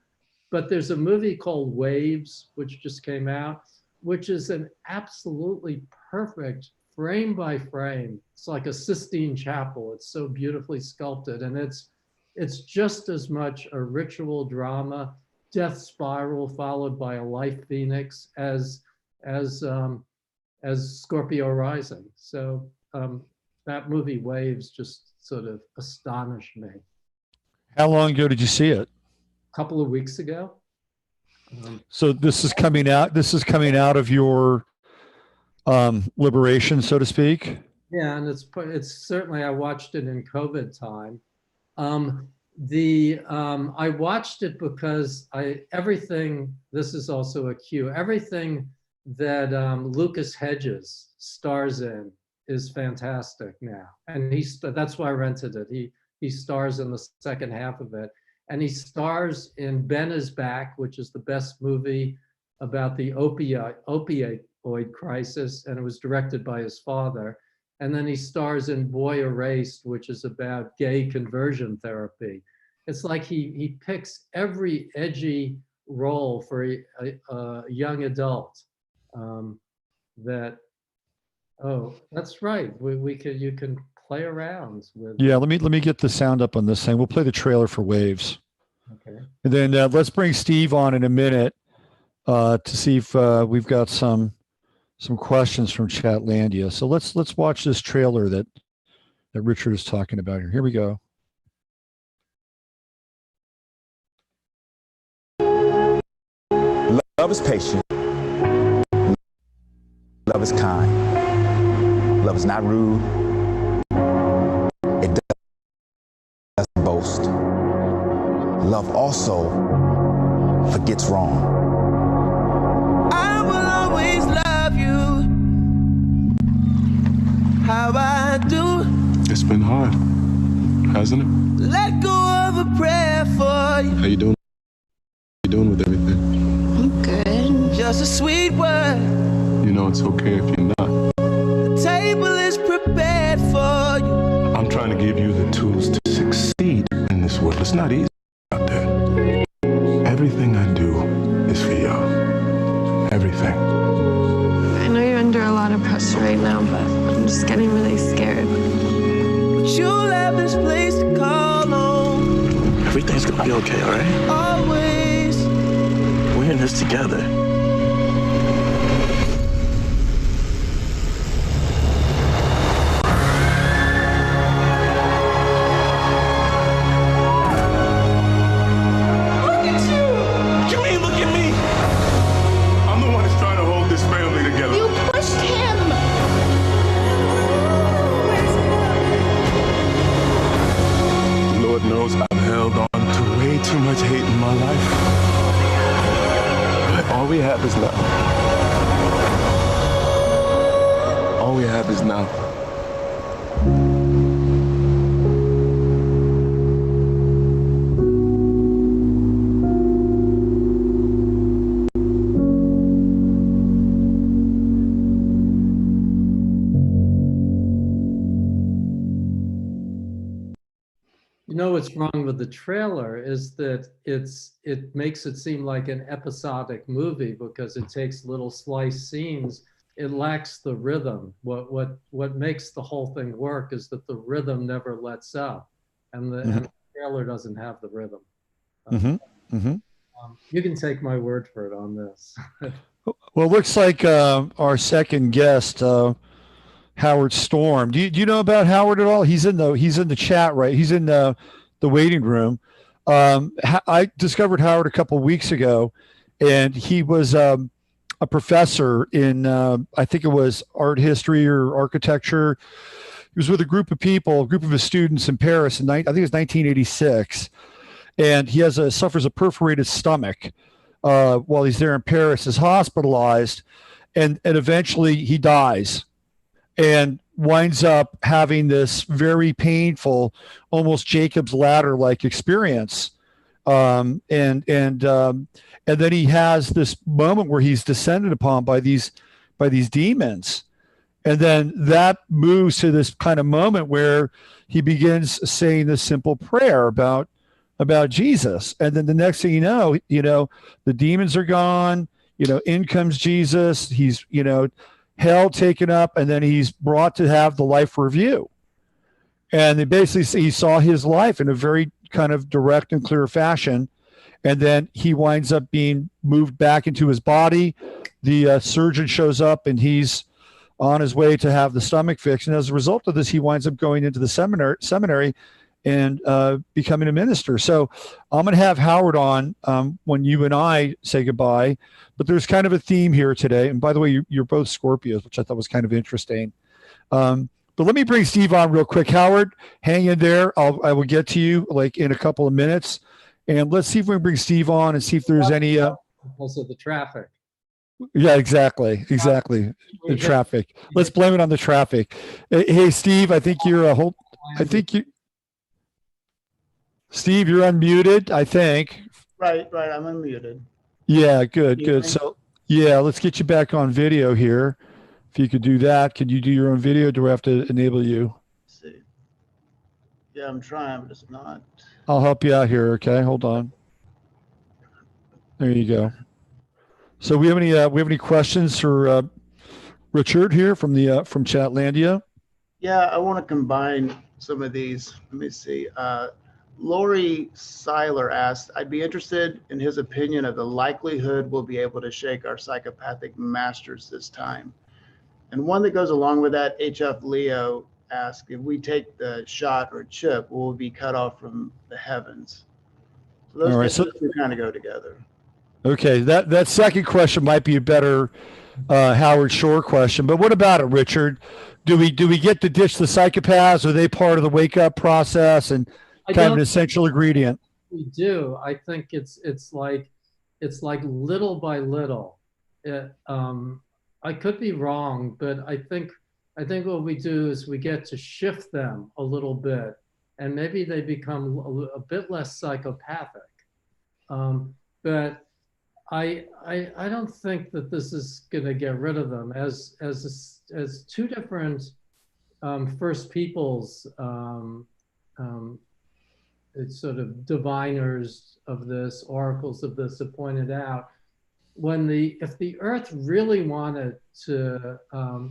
But there's a movie called Waves, which just came out, which is an absolutely perfect frame by frame. It's like a Sistine Chapel. It's so beautifully sculpted, and it's just as much a ritual drama, death spiral followed by a life phoenix as Scorpio Rising. So that movie Waves just sort of astonished me. How long ago did you see it? A couple of weeks ago. So this is coming out. This is coming out of your liberation, so to speak. Yeah, and it's certainly, I watched it in COVID time. I watched it because everything. This is also a cue. Everything that Lucas Hedges stars in is fantastic now, and that's why I rented it. He stars in the second half of it, and he stars in Ben Is Back, which is the best movie about the opioid crisis, and it was directed by his father. And then he stars in Boy Erased, which is about gay conversion therapy. It's like he picks every edgy role for a young adult. That's right. You can play around with. Yeah, let me get the sound up on this thing. We'll play the trailer for Waves. Okay. And then let's bring Steve on in a minute to see if we've got some questions from Chatlandia. So let's watch this trailer that Richard is talking about here. Here we go. Love is patient. Love is kind. Love is not rude. It doesn't boast. Love also forgets wrong. I will always love you how I do. It's been hard, hasn't it? Let go of a prayer for you. How you doing? How you doing with everything? I'm good. Just a sweet word. You know it's okay if you're not. The table is prepared for you. I'm trying to give you the tools to succeed in this world. It's not easy out there. Everything I do is for y'all. Everything. I know you're under a lot of pressure right now, but I'm just getting really scared. But you'll have this place to call home. Everything's gonna be okay, all right? Always. We're in this together. Look at you! What you mean, look at me? Lord knows I've held on to way too much hate in my life. But all we have is now. All we have is now. You know what's wrong with the trailer is that it makes it seem like an episodic movie because it takes little slice scenes. It lacks the rhythm. What makes the whole thing work is that the rhythm never lets up, and the trailer doesn't have the rhythm. You can take my word for it on this. Well, it looks like our second guest, Howard Storm. Do you know about Howard at all? He's in the chat, right? He's in the waiting room. I discovered Howard a couple of weeks ago, and he was a professor in I think it was art history or architecture. He was with a group of his students in Paris in I think it was 1986, and he suffers a perforated stomach while he's there in Paris. Is hospitalized, and eventually he dies. And winds up having this very painful, almost Jacob's ladder-like experience, and then he has this moment where he's descended upon by these demons, and then that moves to this kind of moment where he begins saying this simple prayer about Jesus, and then the next thing you know, the demons are gone. In comes Jesus. He's hell taken up, and then he's brought to have the life review. And they basically say he saw his life in a very kind of direct and clear fashion. And then he winds up being moved back into his body. The surgeon shows up, and he's on his way to have the stomach fixed. And as a result of this, he winds up going into the seminary and becoming a minister. So I'm going to have Howard on when you and I say goodbye. But there's kind of a theme here today. And by the way, you're both Scorpios, which I thought was kind of interesting. But let me bring Steve on real quick. Howard, hang in there. I will get to you like in a couple of minutes. And let's see if we can bring Steve on and see if there's any. Also the traffic. Yeah, exactly. The traffic. Let's blame it on the traffic. Hey, Steve, I think you're Steve, you're unmuted, I think. Right. I'm unmuted. Yeah, good. So, yeah, let's get you back on video here. If you could do that, could you do your own video? Do I have to enable you? Let's see. Yeah, I'm trying, but it's not. I'll help you out here. Okay, hold on. There you go. So we have any questions for Richard here from Chatlandia? Yeah, I want to combine some of these. Let me see. Lori Seiler asked, I'd be interested in his opinion of the likelihood we'll be able to shake our psychopathic masters this time. And one that goes along with that, HF Leo asked, if we take the shot or chip, will we be cut off from the heavens? So those two kind of go together. Okay, that second question might be a better Howard Shore question, but what about it, Richard? Do we get to ditch the psychopaths? Are they part of the wake up process and kind of an essential ingredient? We do. I think it's like little by little. I could be wrong, but I think what we do is we get to shift them a little bit, and maybe they become a bit less psychopathic. But I don't think that this is going to get rid of them as two different First Peoples it's sort of diviners of this, oracles of this have pointed out, if the earth really wanted to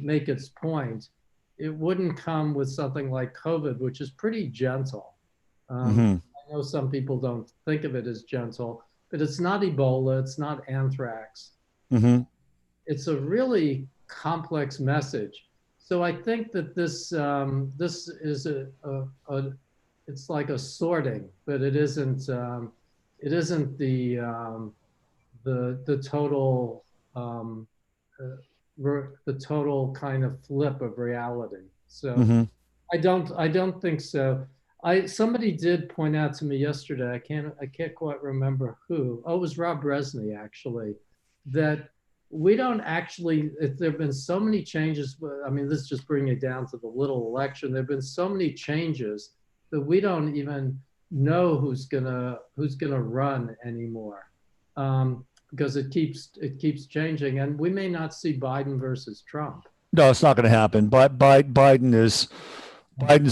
make its point, it wouldn't come with something like COVID, which is pretty gentle. I know some people don't think of it as gentle, but it's not Ebola, it's not anthrax. It's a really complex message. So I think that this is it's like a sorting, but it isn't the total the total kind of flip of reality. So I don't think so. Somebody did point out to me yesterday, I can't quite remember who. Oh, it was Rob Resney actually, that we don't actually, there have been so many changes. I mean, this is just bringing it down to the little election. There have been so many changes that we don't even know who's gonna run anymore, because it keeps changing, and we may not see Biden versus Trump. No, it's not going to happen. But Biden's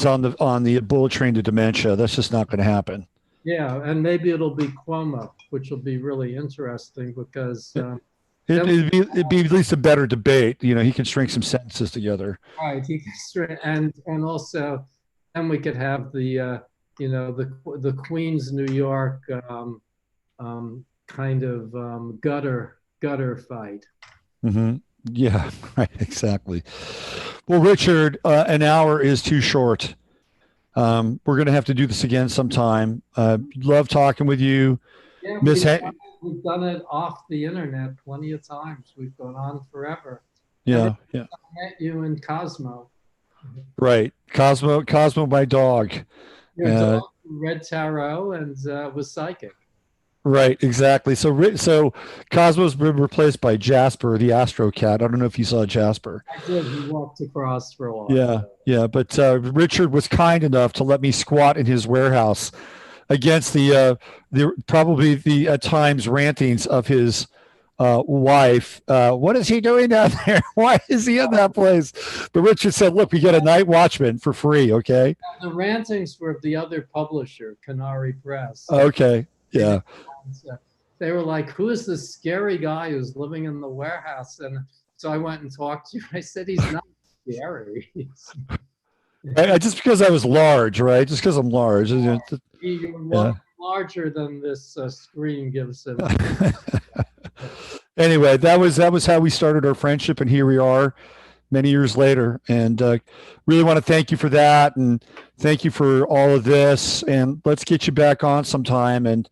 on the bullet train to dementia. That's just not going to happen. Yeah, and maybe it'll be Cuomo, which will be really interesting because it'd be at least a better debate. You know, he can string some sentences together. Right, he can string, and also, then we could have the the Queens, New York kind of gutter fight. Mm-hmm. Yeah, right, exactly. Well, Richard, an hour is too short. We're going to have to do this again sometime. Love talking with you. Yeah, we've done it off the internet plenty of times. We've gone on forever. Yeah. I met you in Cosmo. Right. Cosmo, my dog. Your dog read tarot and was psychic. Right, exactly. So Cosmo's been replaced by Jasper, the Astro Cat. I don't know if you saw Jasper. I did. He walked across for a while. Yeah. But Richard was kind enough to let me squat in his warehouse against the probably the at times rantings of his wife. What is he doing down there? Why is he in that place? But Richard said, "Look, we get a night watchman for free." Okay. The rantings were of the other publisher, Canary Press. Okay. Yeah. They were like, "Who is this scary guy who's living in the warehouse?" And so I went and talked to you. I said, "He's not scary." Just because I was large, right? Just because I'm large. You're larger than this screen gives him. Anyway, that was how we started our friendship, and here we are many years later. And really want to thank you for that, and thank you for all of this. And let's get you back on sometime. And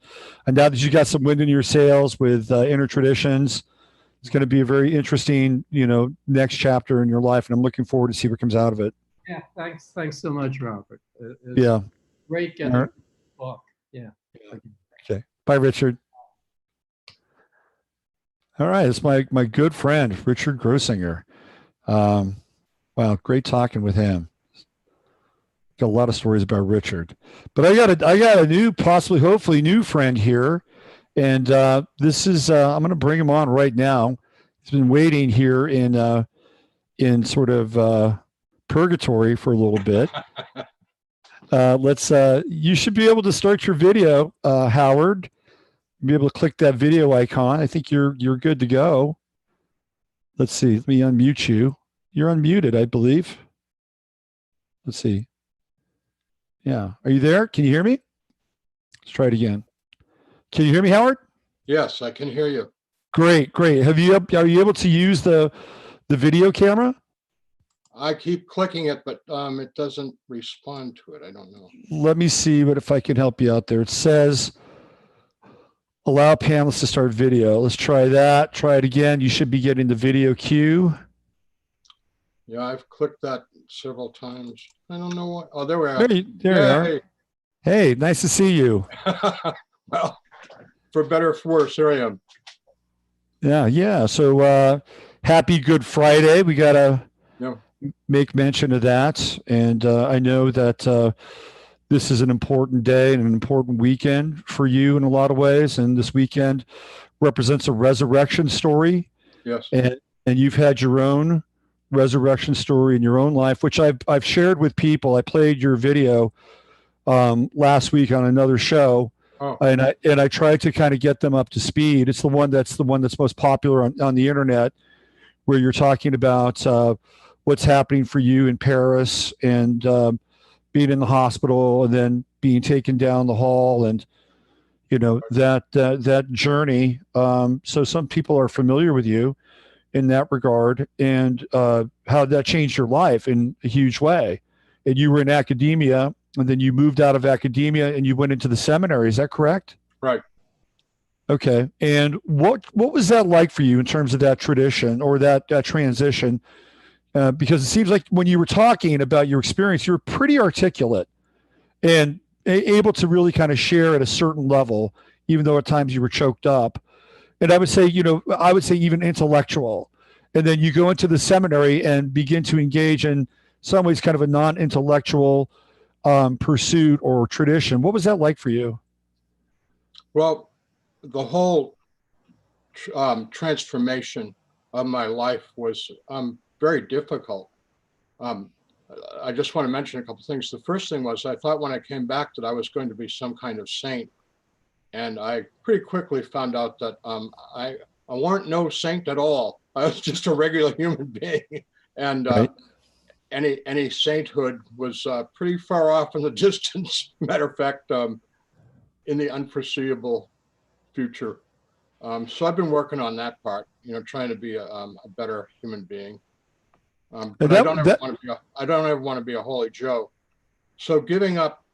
now that you got some wind in your sails with Inner Traditions, it's going to be a very interesting, next chapter in your life. And I'm looking forward to see what comes out of it. Yeah, thanks so much, Robert. Yeah, great getting the book. Yeah. Okay. Bye, Richard. All right, it's my good friend Richard Grossinger. Wow, great talking with him. Got a lot of stories about Richard, but I got a new, possibly, hopefully new friend here, and this is I'm going to bring him on right now. He's been waiting here in sort of purgatory for a little bit. You should be able to start your video, Howard. Be able to click that video icon. I think you're good to go. Let's see. Let me unmute you. You're unmuted, I believe. Let's see. Yeah. Are you there? Can you hear me? Let's try it again. Can you hear me, Howard? Yes, I can hear you. Great. Are you able to use the video camera? I keep clicking it, but it doesn't respond to it. I don't know. Let me see if I can help you out there. It says allow panelists to start video. Let's try that. Try it again. You should be getting the video cue. Yeah, I've clicked that several times. I don't know what. Oh, there we are. There you are. Hey, nice to see you. Well, for better or for worse, here I am. Yeah. So happy Good Friday. We got to make mention of that. And I know that this is an important day and an important weekend for you in a lot of ways. And this weekend represents a resurrection story. Yes. And you've had your own resurrection story in your own life, which I've shared with people. I played your video last week on another show. Oh. And I tried to kind of get them up to speed. It's the one that's most popular on the internet, where you're talking about what's happening for you in Paris and being in the hospital and then being taken down the hall, and that journey. So some people are familiar with you in that regard, and how that changed your life in a huge way. And you were in academia, and then you moved out of academia and you went into the seminary. Is that correct? Right. Okay. And what was that like for you in terms of that tradition or that transition? Because it seems like when you were talking about your experience, you were pretty articulate, and able to really kind of share at a certain level, even though at times you were choked up. And I would say, I would say even intellectual. And then you go into the seminary and begin to engage in some ways kind of a non-intellectual pursuit or tradition. What was that like for you? Well, the whole transformation of my life was very difficult. I just want to mention a couple of things. The first thing was I thought when I came back that I was going to be some kind of saint. And I pretty quickly found out that I weren't no saint at all. I was just a regular human being. And Right. any sainthood was pretty far off in the distance. Matter of fact, in the unforeseeable future. So I've been working on that part, trying to be a better human being. But I don't ever want to be a holy Joe. So giving up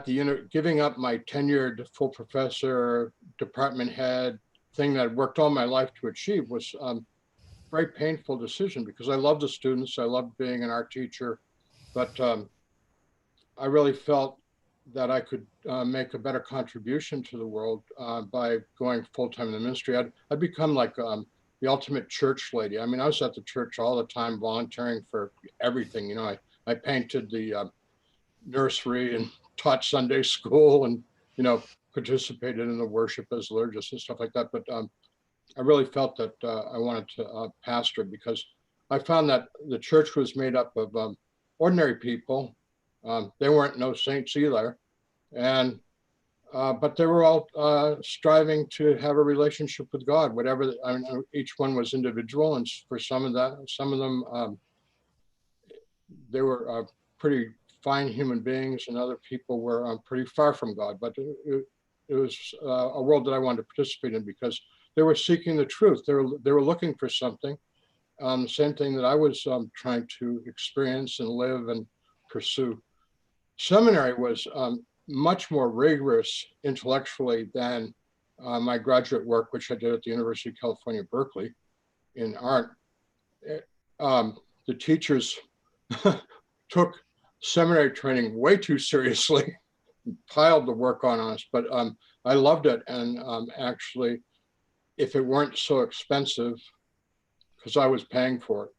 giving up my tenured full professor, department head thing that I'd worked all my life to achieve was a very painful decision because I love the students. I loved being an art teacher, but I really felt that I could make a better contribution to the world by going full-time in the ministry. I'd become like the ultimate church lady. I mean, I was at the church all the time, volunteering for everything. I painted the nursery and taught Sunday school and, participated in the worship as liturgist and stuff like that. But I really felt that I wanted to pastor because I found that the church was made up of ordinary people. They weren't no saints either. And but they were all striving to have a relationship with God, whatever. Each one was individual, and for some of them, they were pretty fine human beings, and other people were pretty far from God. But it was a world that I wanted to participate in because they were seeking the truth. They were looking for something, the same thing that I was trying to experience and live and pursue. Seminary was much more rigorous intellectually than my graduate work, which I did at the University of California, Berkeley, in art. The teachers took seminary training way too seriously, piled the work on us, but I loved it. And actually, if it weren't so expensive, because I was paying for it,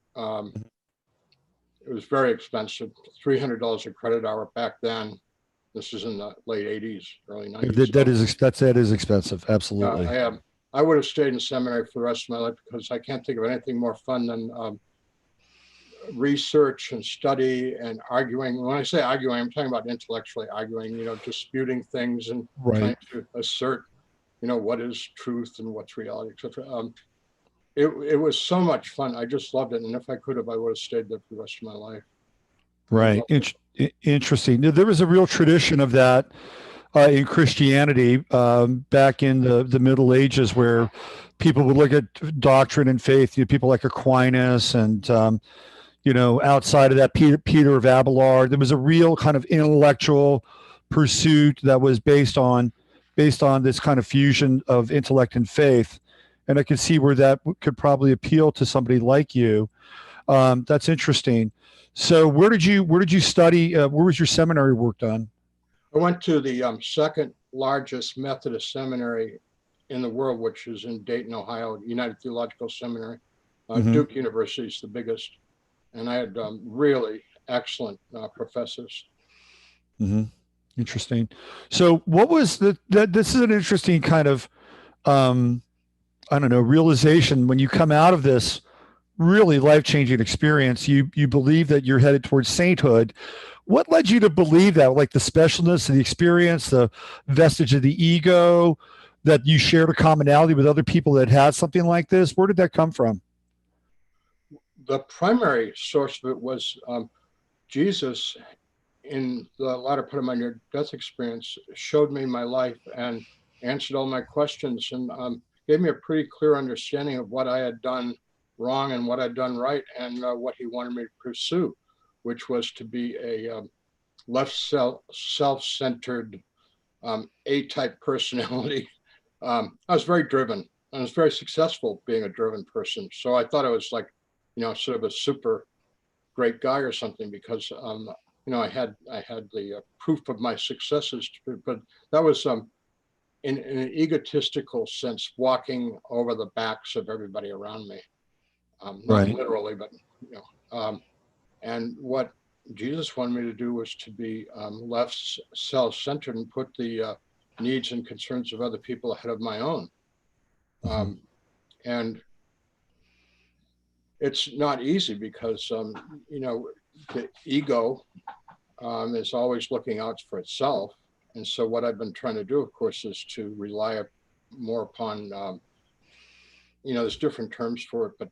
it was very expensive, $300 a credit hour back then. This is in the late 80s, early 90s. That is expensive. Absolutely. I would have stayed in seminary for the rest of my life because I can't think of anything more fun than research and study and arguing. When I say arguing, I'm talking about intellectually arguing, disputing things and trying to assert, what is truth and what's reality, etc. It was so much fun. I just loved it. And if I could have, I would have stayed there for the rest of my life. Right. Interesting. There was a real tradition of that in Christianity back in the Middle Ages, where people would look at doctrine and faith. People like Aquinas and outside of that, Peter of Abelard. There was a real kind of intellectual pursuit that was based on this kind of fusion of intellect and faith. And I could see where that could probably appeal to somebody like you. That's interesting. So where did you study? Where was your seminary work done? I went to the second largest Methodist seminary in the world, which is in Dayton, Ohio, United Theological Seminary. Duke University is the biggest. And I had really excellent professors. Mm-hmm. Interesting. So what was this is an interesting kind of, realization when you come out of this really life-changing experience. You believe that you're headed towards sainthood. What led you to believe that? Like the specialness of the experience, the vestige of the ego, that you shared a commonality with other people that had something like this? Where did that come from? The primary source of it was Jesus, in the latter part of my near-death experience, showed me my life and answered all my questions and gave me a pretty clear understanding of what I had done wrong and what I'd done right, and what he wanted me to pursue, which was to be a left self-centered A-type personality. I was very driven. I was very successful being a driven person. So I thought I was like, sort of a super great guy or something, because I had the proof of my successes, but that was in an egotistical sense, walking over the backs of everybody around me, not Right. literally, but and what Jesus wanted me to do was to be less self-centered and put the needs and concerns of other people ahead of my own. And it's not easy because, the ego is always looking out for itself. And so what I've been trying to do, of course, is to rely more upon, there's different terms for it, but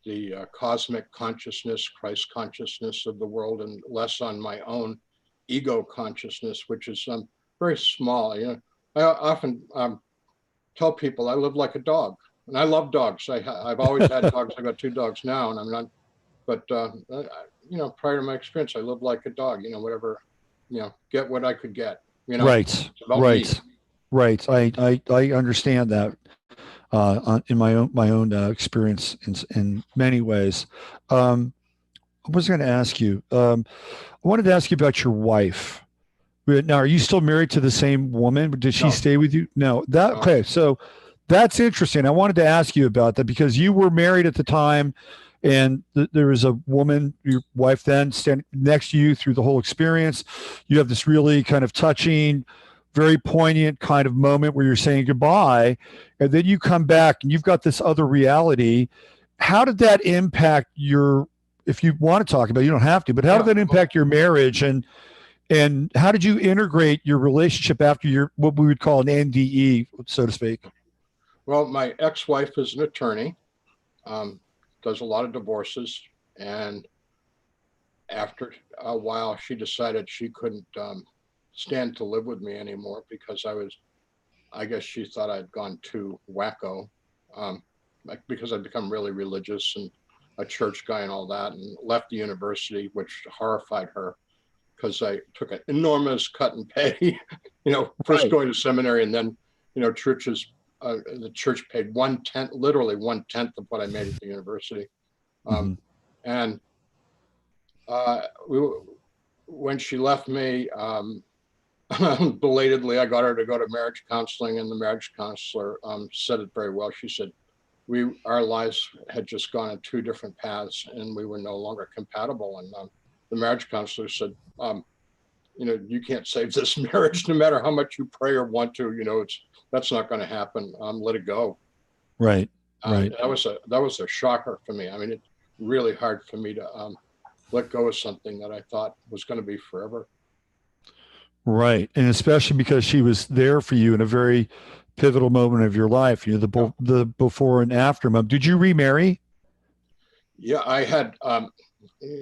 the cosmic consciousness, Christ consciousness of the world, and less on my own ego consciousness, which is very small. I often tell people I live like a dog, and I love dogs. I've always had dogs. I've got 2 dogs now, and I'm not. But prior to my experience, I lived like a dog. Whatever, get what I could get. Right. Right. Me. Right. I understand that in my own experience in many ways. I was going to ask you. I wanted to ask you about your wife. Now, are you still married to the same woman? Did she stay with you? No. Okay. So that's interesting. I wanted to ask you about that because you were married at the time, and there was a woman, your wife, then standing next to you through the whole experience. You have this really kind of touching, very poignant kind of moment where you're saying goodbye, and then you come back and you've got this other reality. How did that impact if you want to talk about it, you don't have to, but how did that impact your marriage, and how did you integrate your relationship after what we would call an NDE, so to speak? Well, my ex-wife is an attorney, does a lot of divorces, and after a while she decided she couldn't stand to live with me anymore because I guess she thought I'd gone too wacko, because I'd become really religious and a church guy and all that, and left the university, which horrified her because I took an enormous cut in pay, first going to seminary, and then, churches, the church paid 1/10, literally 1/10 of what I made at the university. And when she left me, belatedly, I got her to go to marriage counseling, and the marriage counselor said it very well. She said, our lives had just gone in 2 different paths, and we were no longer compatible. And the marriage counselor said, you can't save this marriage no matter how much you pray or want to. That's not going to happen. Let it go. Right. Right. That was a shocker for me. I mean, it's really hard for me to let go of something that I thought was going to be forever. Right. And especially because she was there for you in a very pivotal moment of your life, the before and after moment. Did you remarry? Yeah, I had.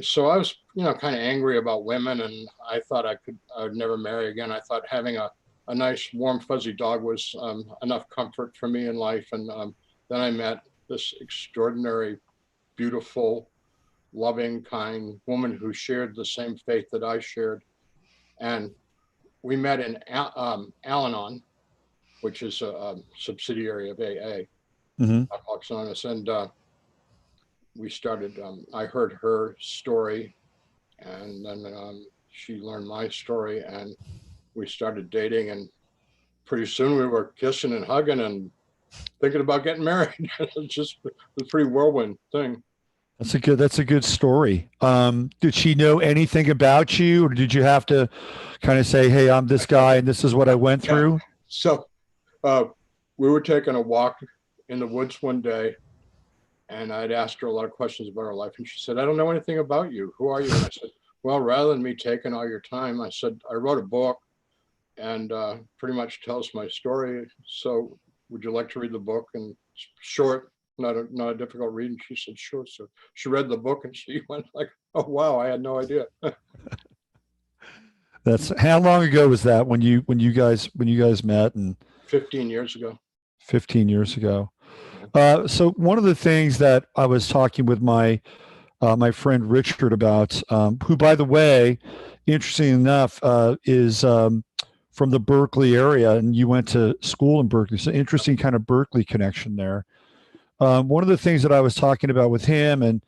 So I was, kind of angry about women, and I thought I would never marry again. I thought having a nice, warm, fuzzy dog was enough comfort for me in life. And then I met this extraordinary, beautiful, loving, kind woman who shared the same faith that I shared. And we met in Al-Anon, which is a subsidiary of AA, Alcoholics Anonymous. And we started, I heard her story, and then she learned my story, and we started dating, and pretty soon we were kissing and hugging and thinking about getting married. It's just a pretty whirlwind thing. That's a good story. Did she know anything about you, or did you have to kind of say, hey, I'm this guy and this is what I went through? So we were taking a walk in the woods one day, and I'd asked her a lot of questions about her life, and she said, I don't know anything about you. Who are you? And I said, well, rather than me taking all your time, I said, I wrote a book and pretty much tells my story. So would you like to read the book? And it's short, not a difficult read. And she said, sure. So she read the book, and she went like, oh, wow, I had no idea. How long ago was that when you guys met? And 15 years ago. 15 years ago. So one of the things that I was talking with my friend Richard about, who, by the way, interesting enough, is from the Berkeley area, and you went to school in Berkeley. So interesting kind of Berkeley connection there. One of the things that I was talking about with him, and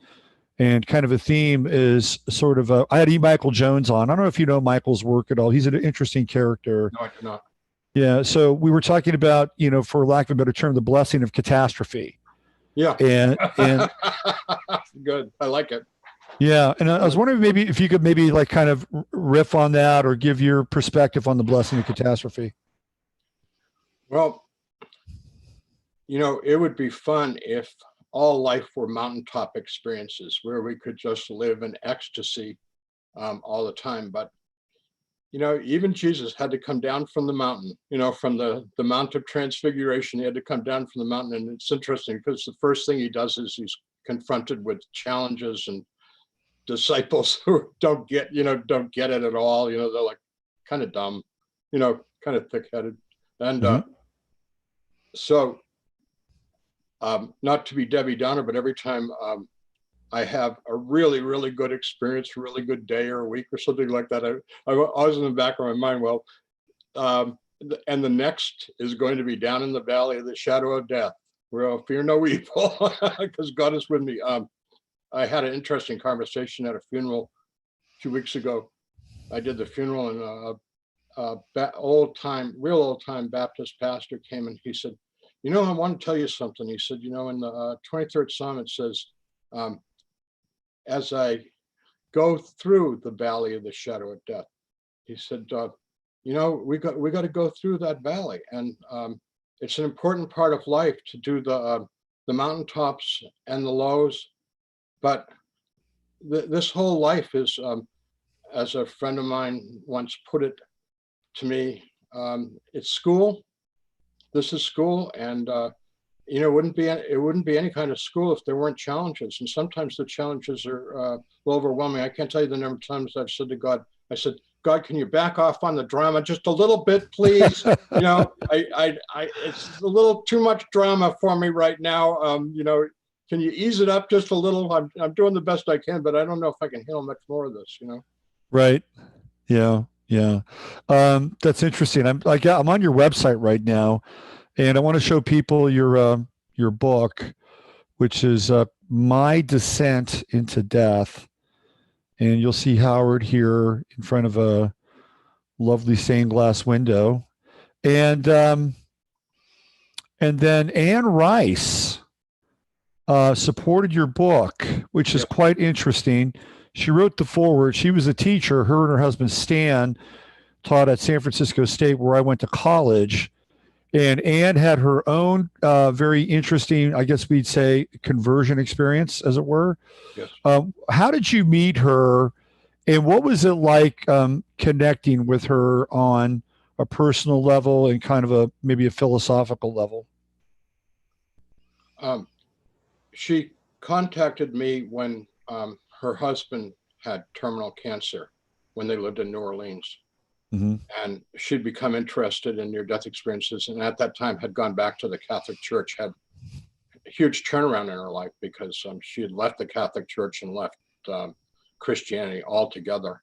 And kind of a theme is sort of I had E. Michael Jones on. I don't know if you know Michael's work at all. He's an interesting character. No, I do not. Yeah. So we were talking about, for lack of a better term, the blessing of catastrophe. Yeah. And Good. I like it. Yeah. And I was wondering maybe if you could maybe like kind of riff on that or give your perspective on the blessing of catastrophe. Well, it would be fun if all life were mountaintop experiences where we could just live in ecstasy all the time. But, even Jesus had to come down from the mountain, from the Mount of Transfiguration. He had to come down from the mountain. And it's interesting because the first thing he does is he's confronted with challenges and disciples who don't get it at all. They're like kind of dumb, kind of thick-headed. And so not to be Debbie Downer, but every time I have a really, really good experience, a really good day or a week or something like that, I always in the back of my mind, well, and the next is going to be down in the valley of the shadow of death, where I'll fear no evil because God is with me. I had an interesting conversation at a funeral 2 weeks ago. I did the funeral and real old time Baptist pastor came and he said, I want to tell you something. He said, in the 23rd Psalm, it says, as I go through the valley of the shadow of death, he said, we got to go through that valley. And it's an important part of life to do the mountaintops and the lows. But this whole life is, as a friend of mine once put it to me, it's school. This is school, and it wouldn't be any kind of school if there weren't challenges. And sometimes the challenges are a little overwhelming. I can't tell you the number of times I've said to God, God, can you back off on the drama just a little bit, please? It's a little too much drama for me right now. Can you ease it up just a little? I'm doing the best I can, but I don't know if I can handle much more of this. Right. Yeah. Yeah. That's interesting. I'm on your website right now, and I want to show people your book, which is My Descent into Death. And you'll see Howard here in front of a lovely stained glass window. And then Anne Rice supported your book, which is quite interesting. She wrote the foreword. She was a teacher. Her and her husband, Stan, taught at San Francisco State, where I went to college. And Anne had her own very interesting, I guess we'd say, conversion experience, as it were. Yes. How did you meet her? And what was it like connecting with her on a personal level and kind of maybe a philosophical level? She contacted me when her husband had terminal cancer when they lived in New Orleans. Mm-hmm. And she'd become interested in near-death experiences, and at that time had gone back to the Catholic Church, had a huge turnaround in her life because she had left the Catholic Church and left Christianity altogether.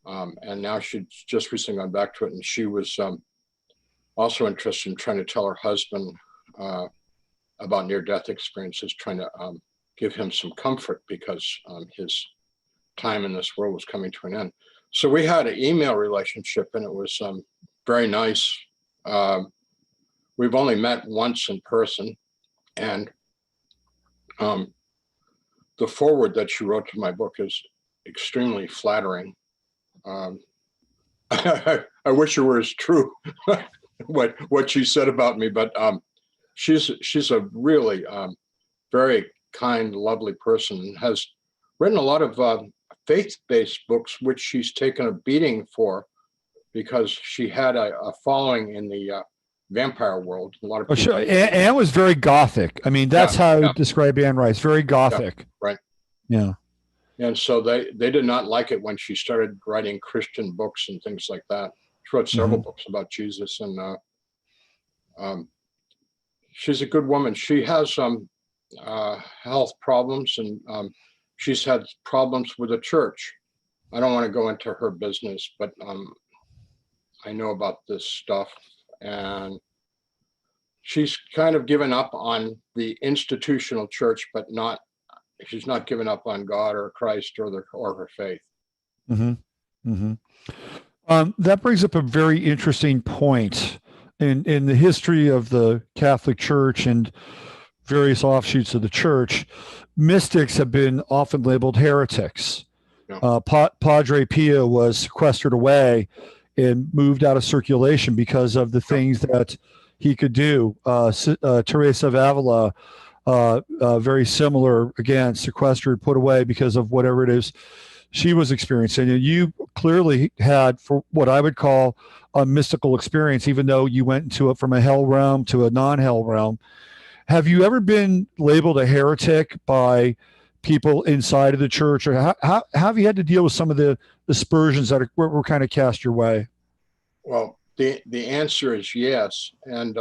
And now she'd just recently gone back to it, and she was also interested in trying to tell her husband about near-death experiences, trying to give him some comfort because his time in this world was coming to an end. So we had an email relationship, and it was very nice. We've only met once in person, and the foreword that she wrote to my book is extremely flattering. I wish it were as true what she said about me, but she's a really very kind, lovely person, and has written a lot of faith-based books, which she's taken a beating for because she had a following in the vampire world. A lot of people. Sure. Anne was very gothic. I mean, that's how I would describe Anne Rice. Very gothic. Yeah, right. Yeah. And so they did not like it when she started writing Christian books and things like that. She wrote several books about Jesus, and she's a good woman. She has health problems, and she's had problems with the church. I don't want to go into her business, but I know about this stuff, and she's kind of given up on the institutional church, but not she's not given up on God or Christ or her faith. Mm-hmm. Mm-hmm. That brings up a very interesting point in the history of the Catholic Church and various offshoots of the church. Mystics have been often labeled heretics. Yeah. Padre Pio was sequestered away and moved out of circulation because of the things that he could do. Teresa of Avila, very similar, again, sequestered, put away because of whatever it is she was experiencing. And you clearly had, for what I would call a mystical experience, even though you went into it from a hell realm to a non-hell realm. Have you ever been labeled a heretic by people inside of the church, or how have you had to deal with some of the aspersions that were kind of cast your way? Well, the answer is yes. And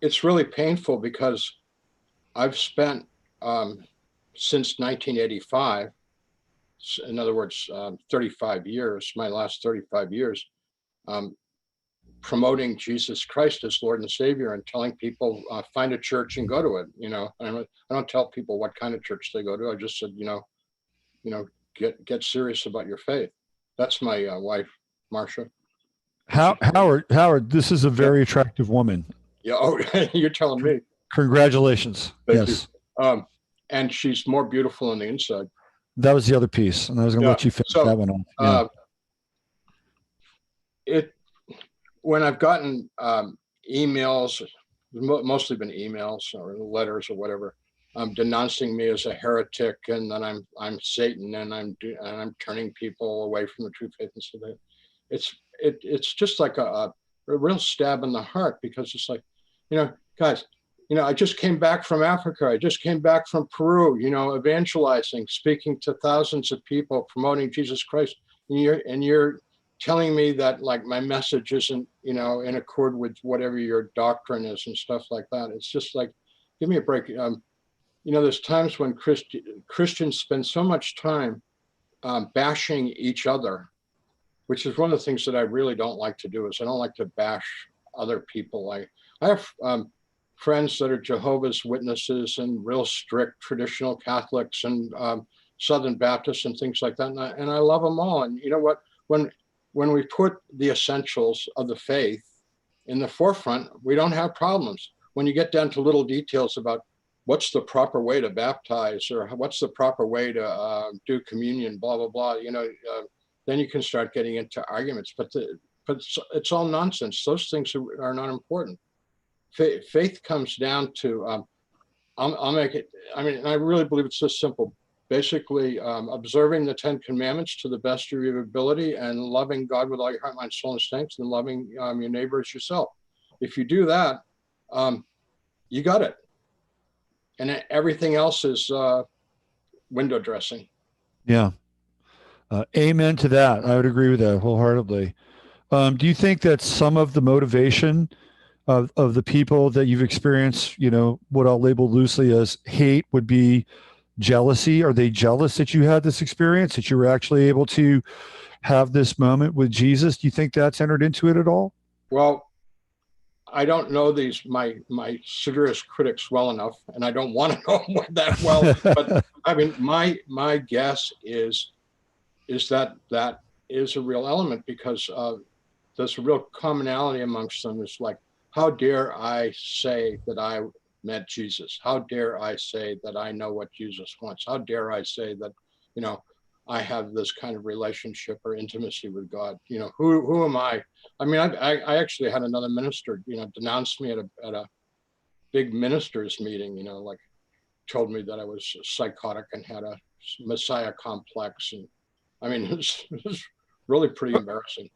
it's really painful because I've spent since 1985, in other words, 35 years, my last 35 years, promoting Jesus Christ as Lord and Savior and telling people, find a church and go to it. You know, I don't tell people what kind of church they go to. I just said, get serious about your faith. That's my wife, Marcia. Howard, this is a very attractive woman. Yeah. Oh, you're telling me. Congratulations. Thank yes. You. And she's more beautiful on the inside. That was the other piece, and I was going to let you finish that one on. Yeah. When I've gotten emails, mostly been emails or letters or whatever, denouncing me as a heretic, and then I'm Satan, and I'm turning people away from the true faith, and so that it's just like a real stab in the heart, because it's like, guys, I just came back from Africa. I just came back from Peru, evangelizing, speaking to thousands of people, promoting Jesus Christ. And you're telling me that, like, my message isn't, in accord with whatever your doctrine is and stuff like that. It's just like, give me a break. There's times when Christians spend so much time bashing each other, which is one of the things that I really don't like to do. Is I don't like to bash other people. I have friends that are Jehovah's Witnesses and real strict traditional Catholics and Southern Baptists and things like that. And I love them all. And you know what? When we put the essentials of the faith in the forefront, we don't have problems. When you get down to little details about what's the proper way to baptize, or what's the proper way to do communion, blah, blah, blah, then you can start getting into arguments. But it's all nonsense. Those things are not important. Faith comes down to, I'll make it, I really believe it's this simple. Basically, observing the 10 Commandments to the best of your ability, and loving God with all your heart, mind, soul, and strength, and loving your neighbor as yourself. If you do that, you got it. And everything else is window dressing. Yeah. Amen to that. I would agree with that wholeheartedly. Do you think that some of the motivation of the people that you've experienced, what I'll label loosely as hate, would be jealousy? Are they jealous that you had this experience, that you were actually able to have this moment with Jesus? Do you think that's entered into it at all? Well, I don't know my severest critics well enough, and I don't want to know them that well. But my guess is that is a real element, because there's a real commonality amongst them. It's like, how dare I say that I met Jesus? How dare I say that I know what Jesus wants? How dare I say that, I have this kind of relationship or intimacy with God? Who am I? I actually had another minister, denounce me at a big ministers meeting, like told me that I was psychotic and had a Messiah complex. And it was really pretty embarrassing.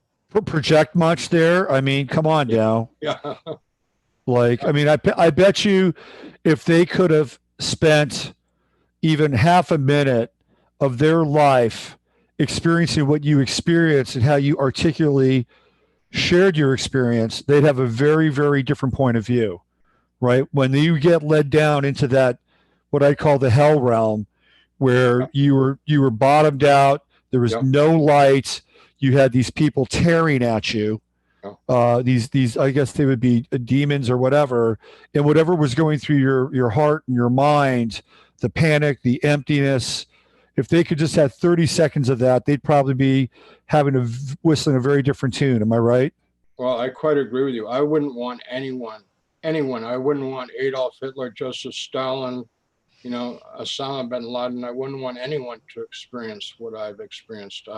Project much there? Come on now. Yeah. I bet you if they could have spent even half a minute of their life experiencing what you experienced and how you articulately shared your experience, they'd have a very, very different point of view, right? When you get led down into that, what I call the hell realm, where you were bottomed out, there was no light, you had these people tearing at you, these I guess they would be demons or whatever, and whatever was going through your heart and your mind, the panic, the emptiness. If they could just have 30 seconds of that, they'd probably be whistling a very different tune. Am I right? Well, I quite agree with you. I wouldn't want anyone. I wouldn't want Adolf Hitler, Joseph Stalin, Osama bin Laden. I wouldn't want anyone to experience what I've experienced.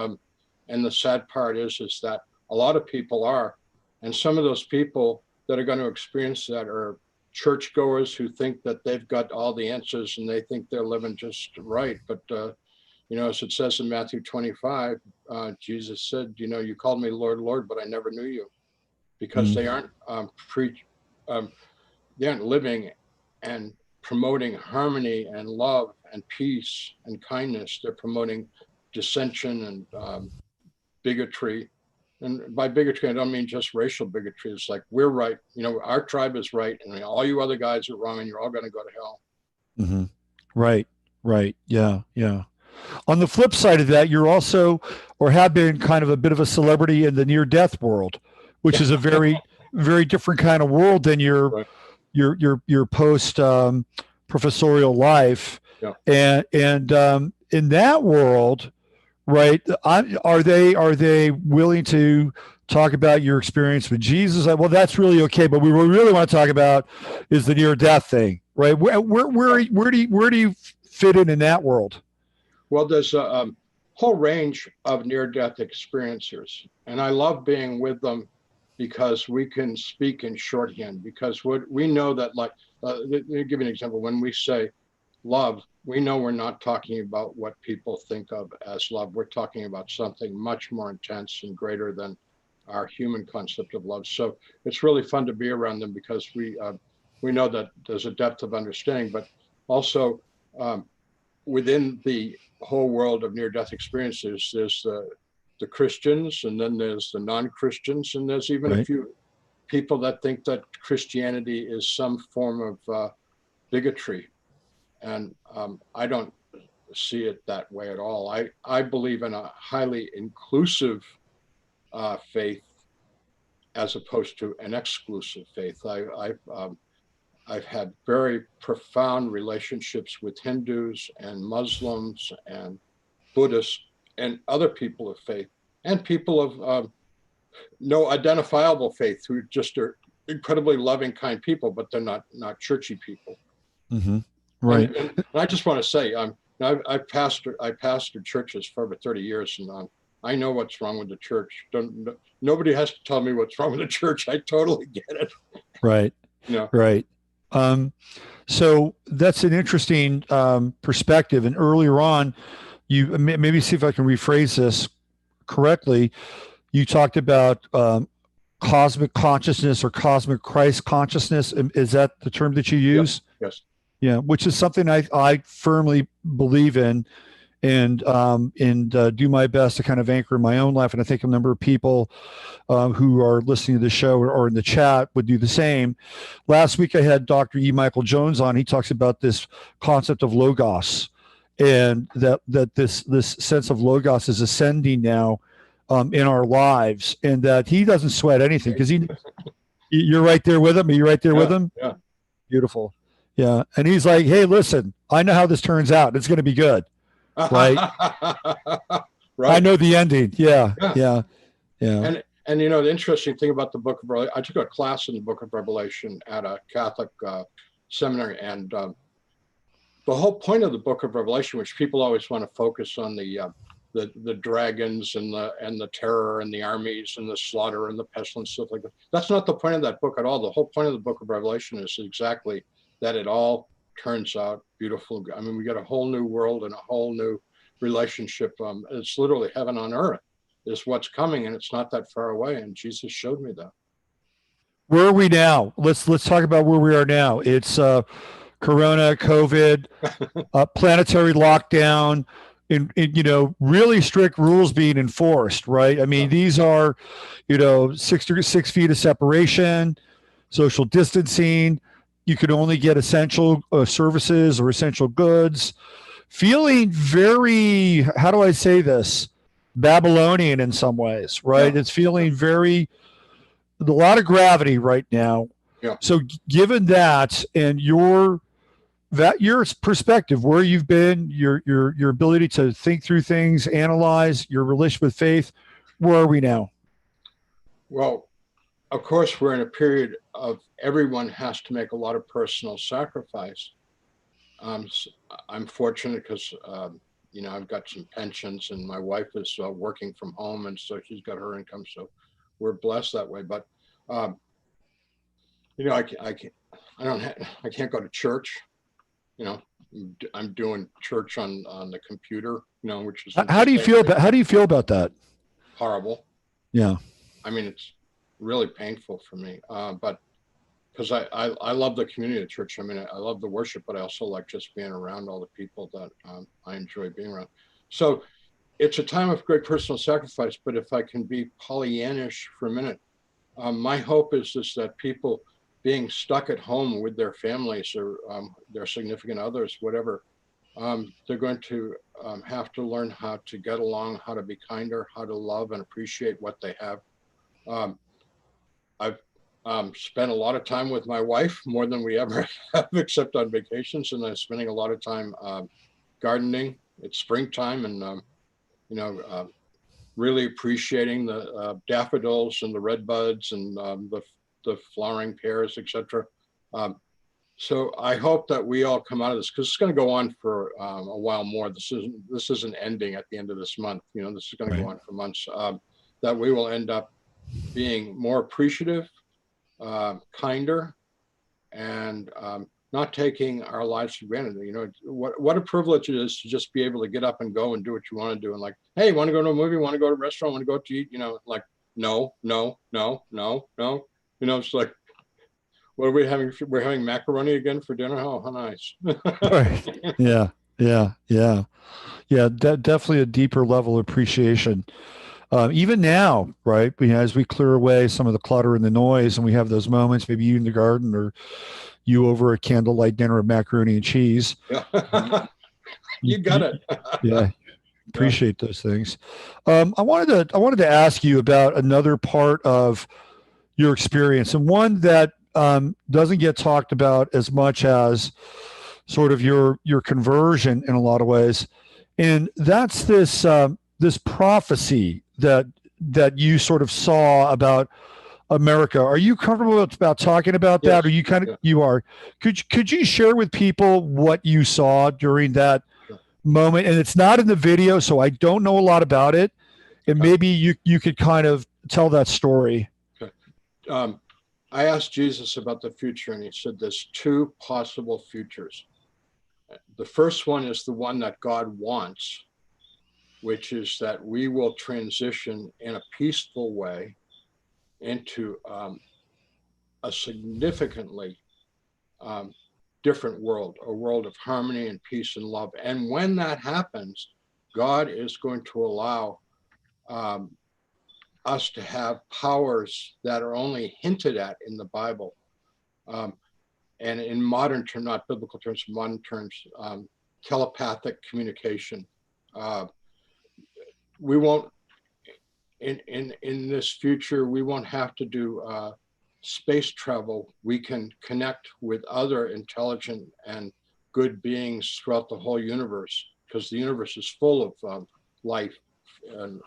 And the sad part is that a lot of people are, and some of those people that are going to experience that are churchgoers who think that they've got all the answers and they think they're living just right. But as it says in Matthew 25, Jesus said, you called me Lord, Lord, but I never knew you, because they aren't they aren't living and promoting harmony and love and peace and kindness. They're promoting dissension and bigotry. And by bigotry, I don't mean just racial bigotry. It's like, we're right, our tribe is right, and all you other guys are wrong, and you're all going to go to hell. Mm-hmm. Right. Yeah. On the flip side of that, you're also, or have been, kind of a bit of a celebrity in the near-death world, which is a very, very different kind of world than your post professorial life. Yeah. And in that world, right, are they willing to talk about your experience with Jesus? Well, that's really okay, but we really want to talk about is the near-death thing, right? Where do you fit in that world? Well, there's a whole range of near-death experiencers, and I love being with them because we can speak in shorthand. Because we know that, like, let me give you an example. When we say love, we know we're not talking about what people think of as love. We're talking about something much more intense and greater than our human concept of love. So it's really fun to be around them because we know that there's a depth of understanding, but also within the whole world of near-death experiences, there's the Christians, and then there's the non-Christians, and there's even a few people that think that Christianity is some form of bigotry. And I don't see it that way at all. I believe in a highly inclusive faith as opposed to an exclusive faith. I've had very profound relationships with Hindus and Muslims and Buddhists and other people of faith, and people of no identifiable faith who just are incredibly loving, kind people, but they're not churchy people. Mm-hmm. Right. And I just want to say, I pastored churches for over 30 years, and I know what's wrong with the church. Nobody has to tell me what's wrong with the church. I totally get it. Right. Right. So that's an interesting perspective. And earlier on, you maybe see if I can rephrase this correctly. You talked about cosmic consciousness or cosmic Christ consciousness. Is that the term that you use? Yes. Yeah, which is something I firmly believe in, and do my best to kind of anchor in my own life. And I think a number of people who are listening to the show or in the chat would do the same. Last week I had Dr. E. Michael Jones on. He talks about this concept of logos, and that this sense of logos is ascending now in our lives, and that he doesn't sweat anything because you're right there with him. Are you right there with him? Yeah. Beautiful. Yeah. And he's like, hey, listen, I know how this turns out. It's going to be good. Right. Right. I know the ending. Yeah. And the interesting thing about the book of Revelation, I took a class in the book of Revelation at a Catholic seminary. And the whole point of the book of Revelation, which people always want to focus on the dragons and the terror and the armies and the slaughter and the pestilence, stuff like that. That's not the point of that book at all. The whole point of the book of Revelation is exactly that it all turns out beautiful. I mean, we get a whole new world and a whole new relationship. It's literally heaven on earth is what's coming, and it's not that far away. And Jesus showed me that. Where are we now? Let's talk about where we are now. It's Corona, COVID, planetary lockdown, in really strict rules being enforced, right? I mean, these are, 6 feet of separation, social distancing. You can only get essential services or essential goods. Feeling very, how do I say this? Babylonian in some ways, right? Yeah. It's feeling a lot of gravity right now. Yeah. So given that, and your that your perspective, where you've been, your ability to think through things, analyze your relation with faith. Where are we now? Well, of course, we're in a period of everyone has to make a lot of personal sacrifice. I'm fortunate because, I've got some pensions and my wife is working from home. And so she's got her income. So we're blessed that way. But, I can't go to church. I'm doing church on the computer, which is How do you feel about that? Horrible. Yeah. I mean, it's really painful for me, but because I love the community of church. I mean, I love the worship, but I also like just being around all the people that I enjoy being around. So it's a time of great personal sacrifice, but if I can be Pollyannish for a minute, my hope is that people being stuck at home with their families or their significant others, whatever, they're going to have to learn how to get along, how to be kinder, how to love and appreciate what they have. I've spent a lot of time with my wife, more than we ever have, except on vacations, and I'm spending a lot of time gardening. It's springtime, and really appreciating the daffodils and the red buds and the flowering pears, etc. So I hope that we all come out of this, because it's going to go on for a while more. This isn't ending at the end of this month. This is going to go on for months. That we will end up being more appreciative, kinder, and not taking our lives for granted. What a privilege it is to just be able to get up and go and do what you want to do. And like, hey, want to go to a movie? Want to go to a restaurant? Want to go to eat? Like, no. It's like, what are we having? We're having macaroni again for dinner. Oh, how nice. Right. Yeah. Definitely a deeper level of appreciation. Even now, right? As we clear away some of the clutter and the noise, and we have those moments, maybe you in the garden or you over a candlelight dinner of macaroni and cheese. Yeah. You got it. Yeah. Appreciate those things. I wanted to ask you about another part of your experience, and one that doesn't get talked about as much as sort of your conversion in a lot of ways, and that's this prophecy that you sort of saw about America. Are you comfortable about talking about that? Yes. Or you are? Could you share with people what you saw during that moment? And it's not in the video, so I don't know a lot about it. And maybe you could kind of tell that story. Okay. I asked Jesus about the future, and he said there's two possible futures. The first one is the one that God wants, which is that we will transition in a peaceful way into a significantly different world, a world of harmony and peace and love. And when that happens, God is going to allow us to have powers that are only hinted at in the Bible. And in modern terms, not biblical terms, modern terms, telepathic communication. We won't, in this future, we won't have to do space travel. We can connect with other intelligent and good beings throughout the whole universe, because the universe is full of life. And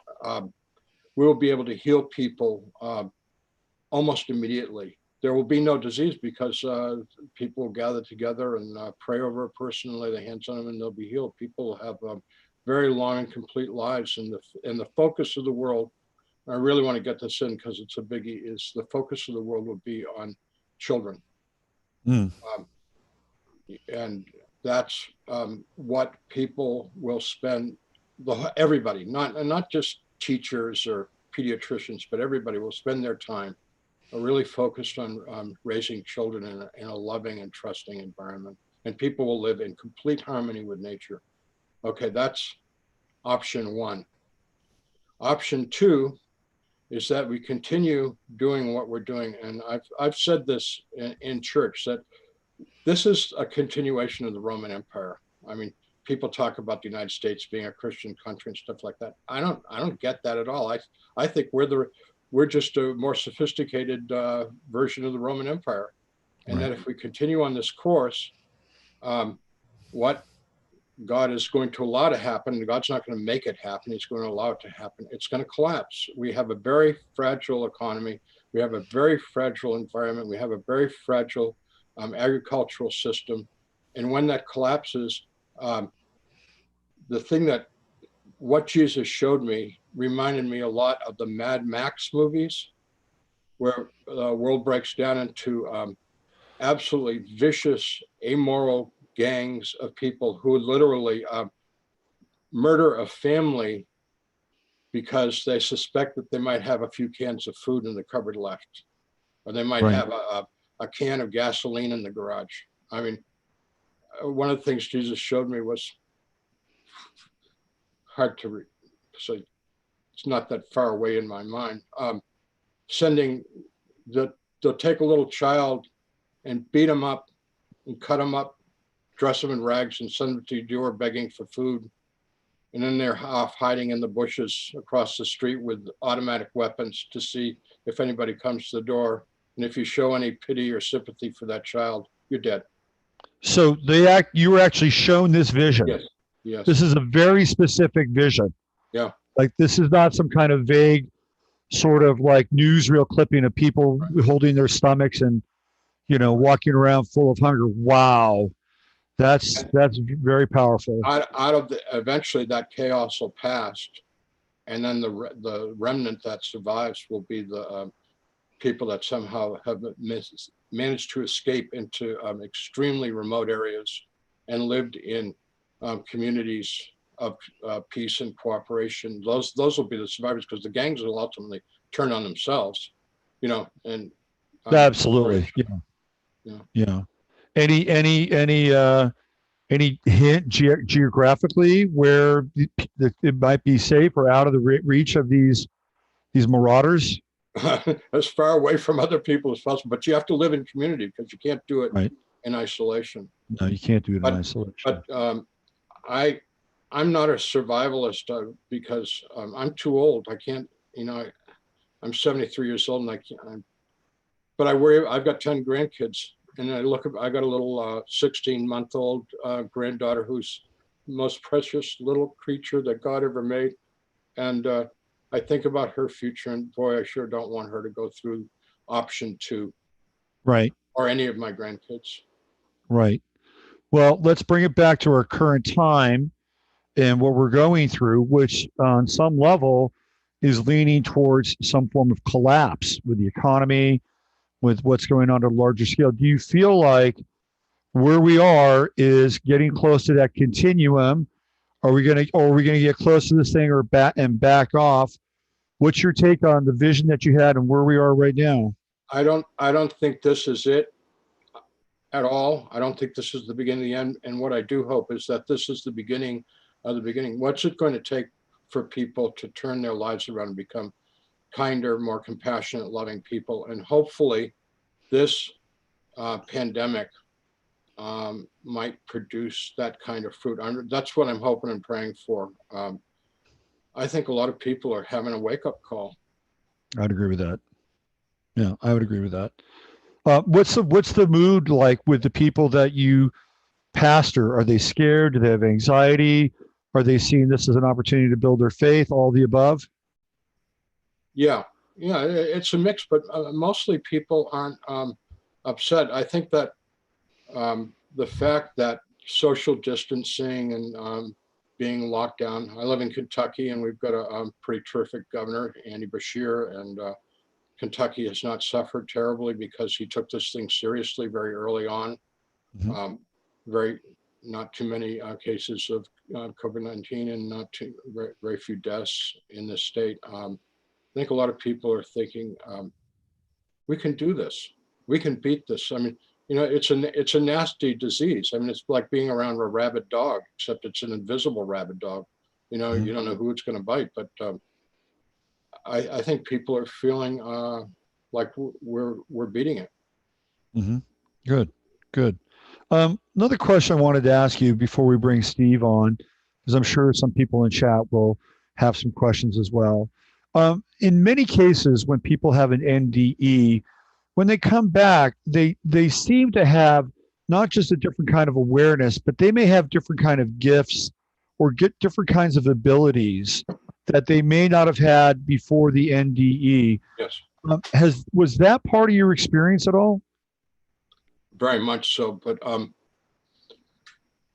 we will be able to heal people almost immediately. There will be no disease, because people will gather together and pray over a person and lay their hands on them, and they'll be healed. People will have very long and complete lives. And the focus of the world, I really want to get this in because it's a biggie, is the focus of the world will be on children. And that's what people will spend, everybody, not just teachers or pediatricians, but everybody will spend their time really focused on raising children in a loving and trusting environment. And people will live in complete harmony with nature. Okay, that's option one. Option two is that we continue doing what we're doing. And I've said this in church, that this is a continuation of the Roman Empire. I mean, people talk about the United States being a Christian country and stuff like that. I don't get that at all. I think we're just a more sophisticated version of the Roman Empire. And that if we continue on this course, what God is going to allow to happen. God's not going to make it happen. He's going to allow it to happen. It's going to collapse. We have a very fragile economy. We have a very fragile environment. We have a very fragile agricultural system. And when that collapses, the thing that what Jesus showed me reminded me a lot of the Mad Max movies, where the world breaks down into absolutely vicious, amoral gangs of people who literally murder a family because they suspect that they might have a few cans of food in the cupboard left, or they might have a can of gasoline in the garage. I mean, one of the things Jesus showed me was hard to read, so it's not that far away in my mind. They'll take a little child and beat him up and cut him up, dress them in rags, and send them to your door begging for food. And then they're off hiding in the bushes across the street with automatic weapons to see if anybody comes to the door. And if you show any pity or sympathy for that child, you're dead. So you were actually shown this vision. Yes. Yes. This is a very specific vision. Yeah. Like, this is not some kind of vague sort of like newsreel clipping of people holding their stomachs and, walking around full of hunger. Wow. That's very powerful. Out of eventually that chaos will pass, and then the remnant that survives will be the people that somehow have managed to escape into extremely remote areas and lived in communities of peace and cooperation. Those will be the survivors, because the gangs will ultimately turn on themselves, and absolutely. Yeah. Any hint geographically where it might be safe or out of the reach of these marauders? As far away from other people as possible, but you have to live in community, because you can't do it in isolation. No, you can't do it in isolation. But I'm not a survivalist because I'm too old. I can't, I'm 73 years old, and I can't. But I worry. I've got 10 grandkids, and I got a little 16-month-old granddaughter who's the most precious little creature that God ever made, and I think about her future, and boy, I sure don't want her to go through option 2. Right. Or any of my grandkids. Right. Well, let's bring it back to our current time and what we're going through, which on some level is leaning towards some form of collapse with the economy, with what's going on at a larger scale. Do you feel like where we are is getting close to that continuum? Are we going to get close to this thing or back off? What's your take on the vision that you had and where we are right now? I don't think this is it at all. I don't think this is the beginning of the end. And what I do hope is that this is the beginning of the beginning. What's it going to take for people to turn their lives around and become kinder, more compassionate, loving people? And hopefully this pandemic might produce that kind of fruit. That's what I'm hoping and praying for. I think a lot of people are having a wake-up call. I'd agree with that. Yeah, I would agree with that. What's the mood like with the people that you pastor? Are they scared? Do they have anxiety? Are they seeing this as an opportunity to build their faith? All the above? Yeah, it's a mix, but mostly people aren't upset. I think that the fact that social distancing and being locked down. I live in Kentucky, and we've got a pretty terrific governor, Andy Beshear, and Kentucky has not suffered terribly because he took this thing seriously very early on. Mm-hmm. Not too many cases of COVID-19 and very few deaths in this state. I think a lot of people are thinking, we can do this. We can beat this. I mean, it's a nasty disease. I mean, it's like being around a rabid dog, except it's an invisible rabid dog. Mm-hmm. You don't know who it's going to bite, but I think people are feeling like we're beating it. Mm-hmm. Good. Another question I wanted to ask you before we bring Steve on, because I'm sure some people in chat will have some questions as well. In many cases, when people have an NDE, when they come back, they seem to have not just a different kind of awareness, but they may have different kind of gifts or get different kinds of abilities that they may not have had before the NDE. Yes, Was that part of your experience at all? very much so. But I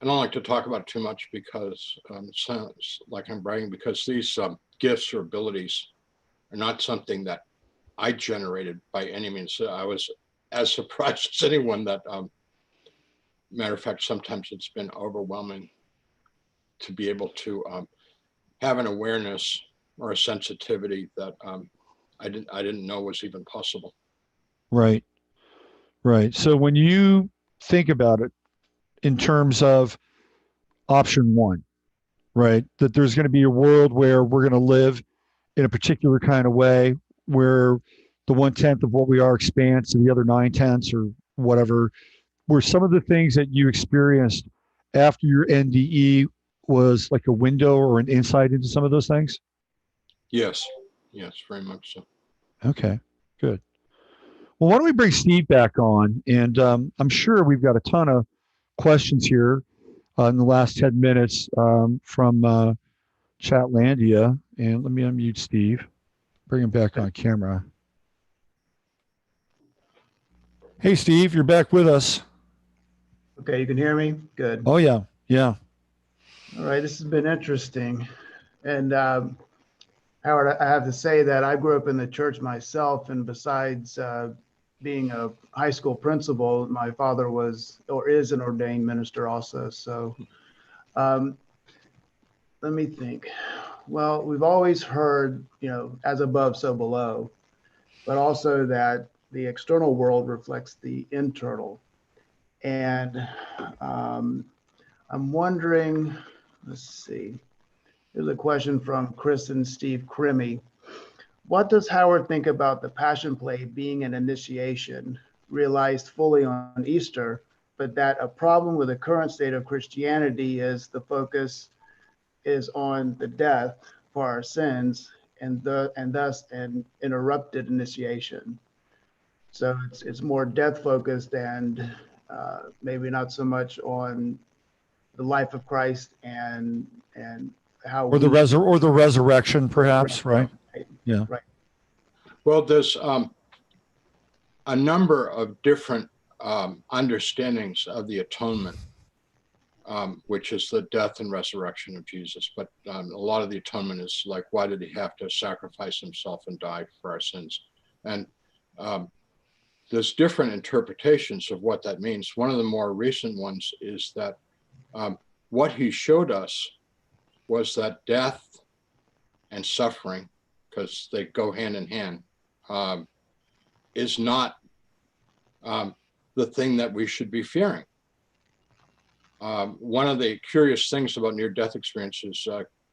don't like to talk about it too much because it sounds like I'm bragging, because these gifts or abilities are not something that I generated by any means. So I was as surprised as anyone that, matter of fact, sometimes it's been overwhelming to be able to have an awareness or a sensitivity that I didn't know was even possible. Right. Right. So when you think about it in terms of option one, right, that there's going to be a world where we're going to live in a particular kind of way, where the 1/10 of what we are expands to the other 9/10 or whatever, were some of the things that you experienced after your NDE was like a window or an insight into some of those things? Yes, very much so. Okay, good. Well, why don't we bring Steve back on? And I'm sure we've got a ton of questions here in the last 10 minutes from Chatlandia. And let me unmute Steve, bring him back on camera. Hey, Steve, you're back with us. Okay, you can hear me? Good. Oh, yeah. Yeah. All right, this has been interesting. And Howard, I have to say that I grew up in the church myself, and besides being a high school principal, my father was or is an ordained minister also. So let me think. Well, we've always heard, as above, so below, but also that the external world reflects the internal. And I'm wondering, let's see, here's a question from Chris and Steve Crimmy. What does Howard think about the Passion Play being an initiation realized fully on Easter, but that a problem with the current state of Christianity is the focus is on the death for our sins and thus an interrupted initiation? So it's more death focused and maybe not so much on the life of Christ and how or the resurrection, perhaps, right? Yeah. Right. Well, there's a number of different understandings of the atonement, which is the death and resurrection of Jesus. But a lot of the atonement is like, why did he have to sacrifice himself and die for our sins? And there's different interpretations of what that means. One of the more recent ones is that what he showed us was that death and suffering, because they go hand in hand, is not the thing that we should be fearing. One of the curious things about near-death experiences,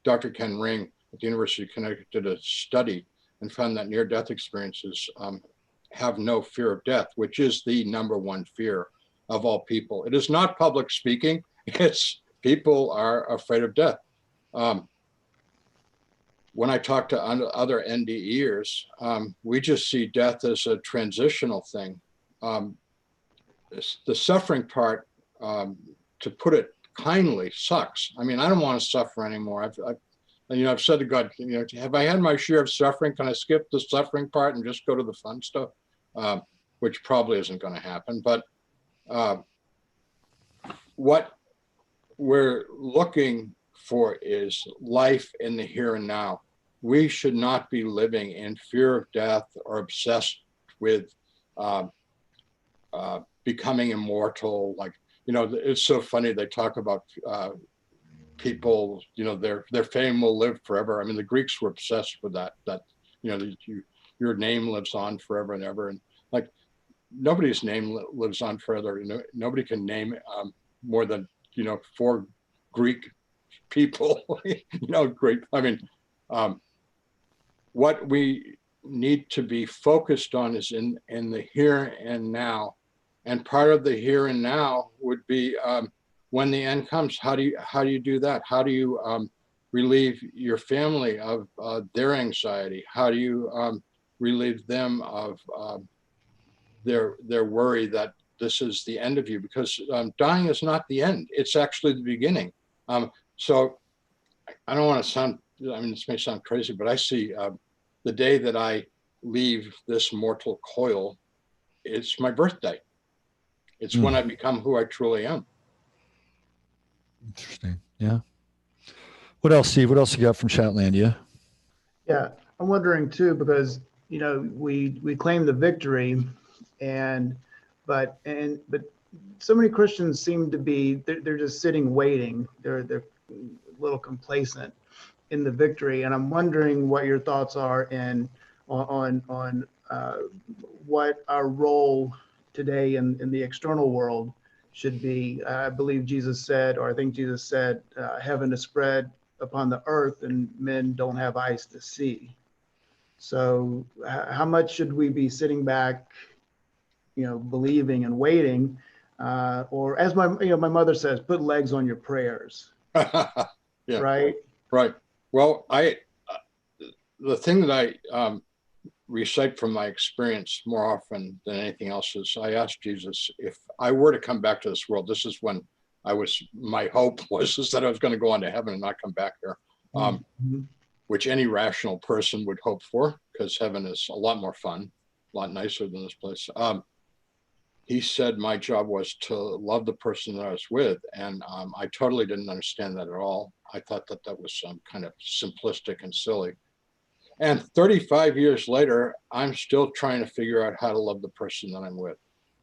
Dr. Ken Ring at the University of Connecticut did a study and found that near-death experiences have no fear of death, which is the number one fear of all people. It is not public speaking, it's people are afraid of death. When I talk to other NDEers, we just see death as a transitional thing. The suffering part, to put it kindly, sucks. I mean, I don't want to suffer anymore. I've said to God, have I had my share of suffering? Can I skip the suffering part and just go to the fun stuff? Which probably isn't going to happen. But what we're looking for is life in the here and now. We should not be living in fear of death or obsessed with becoming immortal. Like, it's so funny. They talk about people, their fame will live forever. I mean, the Greeks were obsessed with that your name lives on forever and ever. And like, nobody's name lives on forever. Nobody can name more than, 4 Greek people, great. I mean, what we need to be focused on is in the here and now. And part of the here and now would be when the end comes, how do you do that? How do you relieve your family of their anxiety? How do you relieve them of their worry that this is the end of you, because dying is not the end. It's actually the beginning. So I don't want to sound, I mean, this may sound crazy, but I see the day that I leave this mortal coil, it's my birthday. It's when I become who I truly am. Interesting. Yeah. What else, Steve? What else you got from Chatlandia? Yeah, I'm wondering too, because we claim the victory, but so many Christians seem to be they're just sitting waiting. They're a little complacent in the victory, and I'm wondering what your thoughts are on what our role today in the external world should be. I believe Jesus said, or I think Jesus said, heaven is spread upon the earth and men don't have eyes to see. So how much should we be sitting back, believing and waiting, or as my mother says, put legs on your prayers. Yeah. Right. Well, the thing that I recite from my experience more often than anything else is I asked Jesus, if I were to come back to this world, this is when my hope was that I was going to go on to heaven and not come back here, which any rational person would hope for, because heaven is a lot more fun, a lot nicer than this place. He said my job was to love the person that I was with. And I totally didn't understand that at all. I thought that was kind of simplistic and silly. And 35 years later, I'm still trying to figure out how to love the person that I'm with.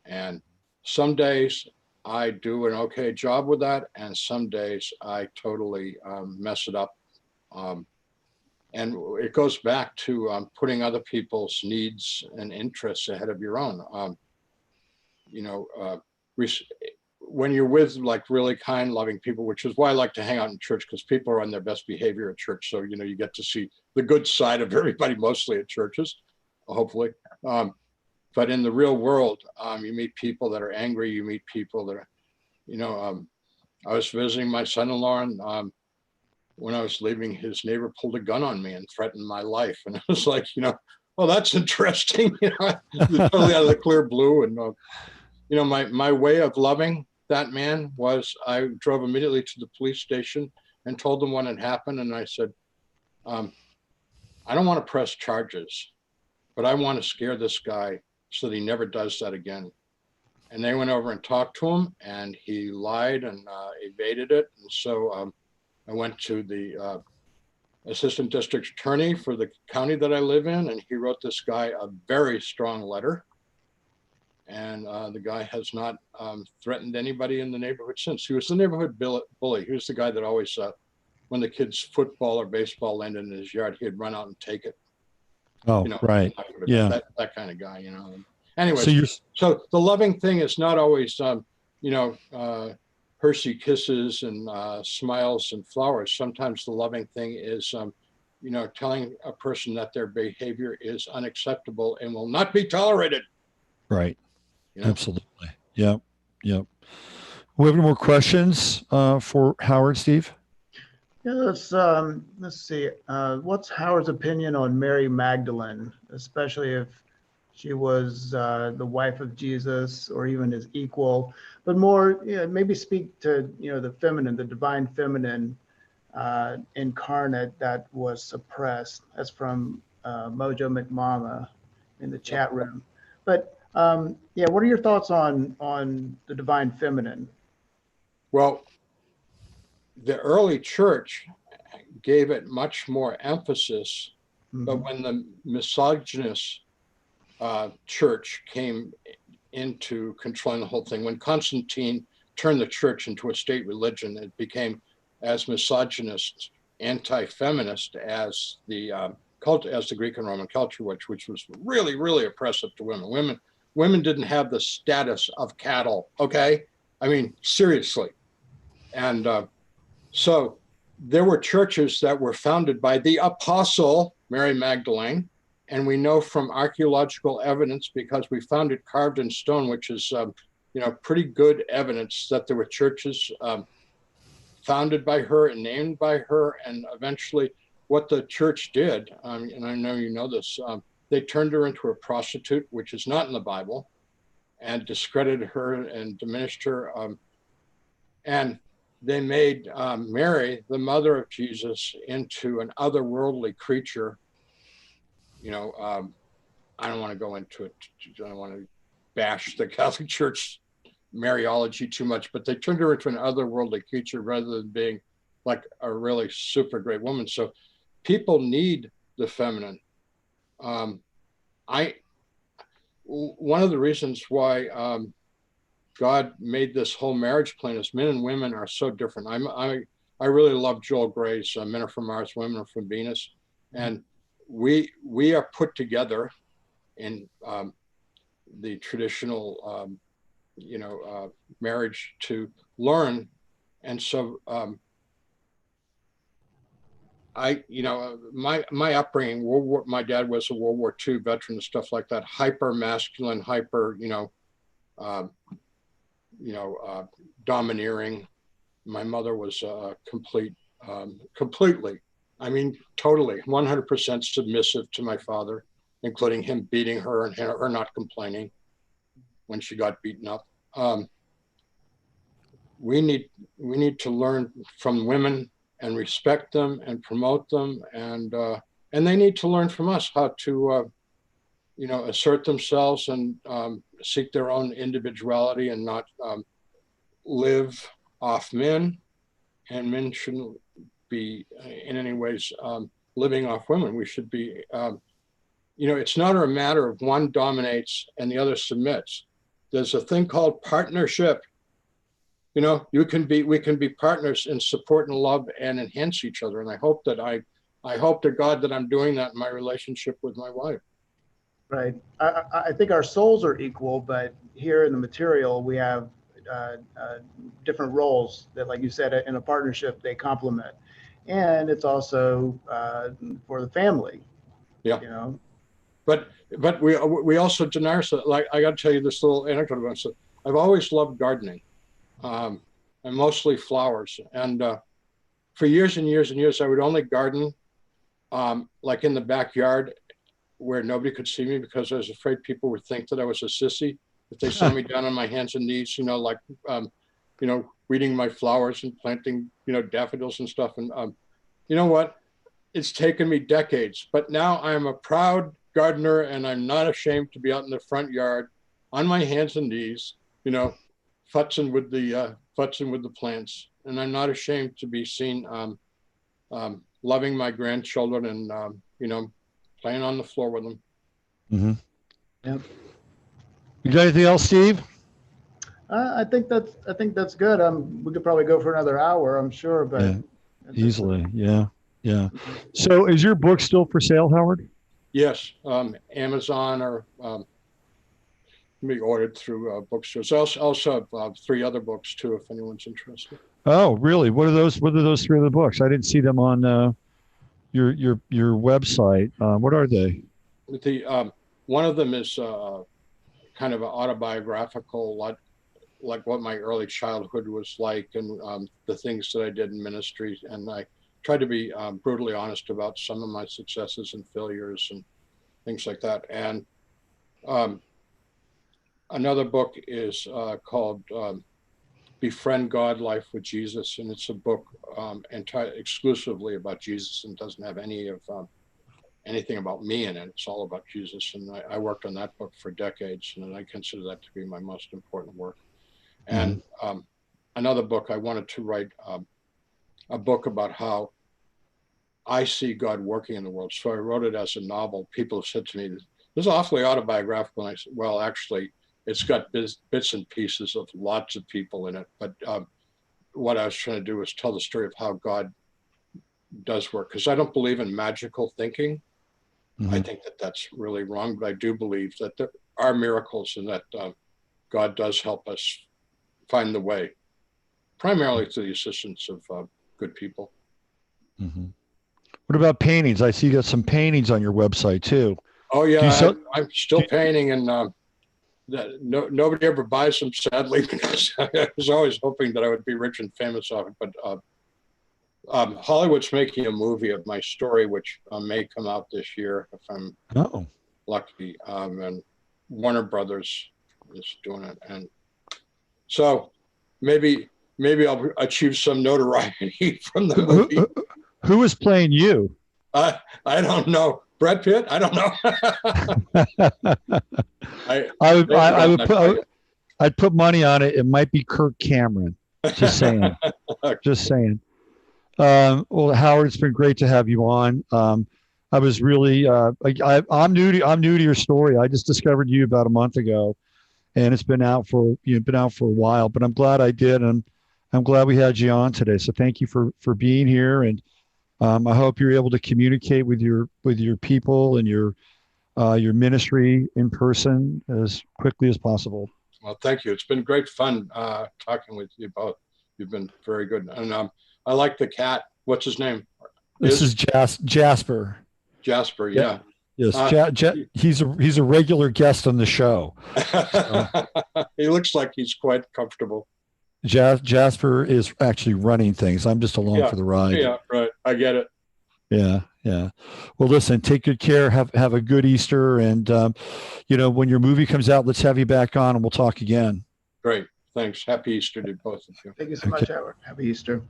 And some days I do an okay job with that. And some days I totally mess it up. And it goes back to putting other people's needs and interests ahead of your own. When you're with like really kind, loving people, which is why I like to hang out in church, because people are on their best behavior at church. So, you get to see the good side of everybody, mostly at churches, hopefully. But in the real world, you meet people that are angry. You meet people that are, I was visiting my son-in-law, and when I was leaving, his neighbor pulled a gun on me and threatened my life. And it was like, oh, that's interesting. Totally out of the clear blue. And, my way of loving that man was I drove immediately to the police station and told them what had happened. And I said, I don't want to press charges, but I want to scare this guy so that he never does that again. And they went over and talked to him, and he lied and evaded it. And so I went to the assistant district attorney for the county that I live in, and he wrote this guy a very strong letter. And the guy has not threatened anybody in the neighborhood since. He was the neighborhood bully. He was the guy that always, when the kids' football or baseball landed in his yard, he'd run out and take it. Oh, right. Yeah. That kind of guy, Anyways, so the loving thing is not always, Hershey kisses and smiles and flowers. Sometimes the loving thing is, telling a person that their behavior is unacceptable and will not be tolerated. Right. Absolutely. Yep. We have any more questions for Howard, Steve? Yeah, let's see. What's Howard's opinion on Mary Magdalene, especially if she was the wife of Jesus or even his equal, but more, maybe speak to, the feminine, the divine feminine incarnate that was suppressed. That's from Mojo McMama in the chat room. But what are your thoughts on the divine feminine? Well, the early church gave it much more emphasis, but when the misogynist church came into controlling the whole thing, when Constantine turned the church into a state religion, it became as misogynist, anti-feminist as the Greek and Roman culture, which was really, really oppressive to women. Women didn't have the status of cattle, okay? I mean, seriously. And so there were churches that were founded by the apostle Mary Magdalene. And we know from archaeological evidence, because we found it carved in stone, which is, pretty good evidence that there were churches founded by her and named by her. And eventually what the church did, and I know you know this, they turned her into a prostitute, which is not in the Bible. and discredited her and diminished her. And they made Mary, the mother of Jesus, into an otherworldly creature. You know, I don't want to go into it. I don't want to bash the Catholic Church Mariology too much, but they turned her into an otherworldly creature rather than being like a really super great woman. So people need the feminine. One of the reasons why God made this whole marriage plan is men and women are so different. I really love Joel Gray's Men Are From Mars, Women Are From Venus, and we are put together in the traditional marriage to learn. And so my upbringing, my dad was a World War II veteran and stuff like that, hyper masculine, hyper, domineering. My mother was completely, I mean, totally 100% submissive to my father, including him beating her and her not complaining when she got beaten up. We need to learn from women and respect them and promote them, and they need to learn from us how to assert themselves and seek their own individuality and not live off men, and men shouldn't be in any ways living off women. We should be, it's not a matter of one dominates and the other submits. There's a thing called partnership. We can be partners and support and love and enhance each other. And I hope to God that I'm doing that in my relationship with my wife. Right. I think our souls are equal, but here in the material, we have different roles that, like you said, in a partnership, they complement. And it's also for the family. Yeah. But we also deny ourselves. Like, I got to tell you this little anecdote about it. I've always loved gardening, and mostly flowers. And for years and years and years, I would only garden like in the backyard where nobody could see me, because I was afraid people would think that I was a sissy if they saw me down on my hands and knees, weeding my flowers and planting, daffodils and stuff. And you know what? It's taken me decades, but now I'm a proud gardener, and I'm not ashamed to be out in the front yard on my hands and knees, futzing with the plants. And I'm not ashamed to be seen loving my grandchildren and, playing on the floor with them. Mm-hmm. Yep. You got anything else, Steve? I think that's good. We could probably go for another hour, I'm sure, but yeah, easily. Yeah. So is your book still for sale, Howard? Yes. Amazon, or can be ordered through bookstores. I also have 3 other books too, if anyone's interested. Oh, really? What are those 3 other books? I didn't see them on your website. What are they? One of them is kind of an autobiographical, like what my early childhood was like, and the things that I did in ministry. And I tried to be brutally honest about some of my successes and failures and things like that. And another book is called Befriend God, Life with Jesus. And it's a book exclusively about Jesus, and doesn't have any of anything about me in it. It's all about Jesus. And I worked on that book for decades, and I consider that to be my most important work. And another book, I wanted to write a book about how I see God working in the world. So I wrote it as a novel. People have said to me, this is awfully autobiographical. And I said, well, actually, it's got bits and pieces of lots of people in it. But what I was trying to do was tell the story of how God does work. Because I don't believe in magical thinking. I think that that's really wrong. But I do believe that there are miracles, and that God does help us find the way, primarily through the assistance of good people. Mm-hmm. What about paintings? I see you got some paintings on your website too. Oh yeah, I'm still painting, and nobody ever buys them, sadly, because I was always hoping that I would be rich and famous off it. But Hollywood's making a movie of my story, which may come out this year if I'm lucky. And Warner Brothers is doing it. And so maybe I'll achieve some notoriety from the movie. Who is playing you? I don't know. Brad Pitt? I don't know. I'd put money on it. It might be Kirk Cameron. Just saying. Just saying. Well, Howard, it's been great to have you on. I was really, I'm new to your story. I just discovered you about a month ago, and it's been out for a while. But I'm glad I did, and I'm glad we had you on today. So thank you for being here, and I hope you're able to communicate with your people and your ministry in person as quickly as possible. Well, thank you. It's been great fun talking with you both. You've been very good, and I like the cat. What's his name? This is Jasper. Jasper, yeah. Yes, he's a regular guest on the show. So. He looks like he's quite comfortable. Jasper is actually running things. I'm just along for the ride. Yeah, right. I get it. Yeah. Well, listen, take good care. Have a good Easter, and when your movie comes out, let's have you back on, and we'll talk again. Great. Thanks. Happy Easter to both of you. Thank you so much, Howard. Happy Easter.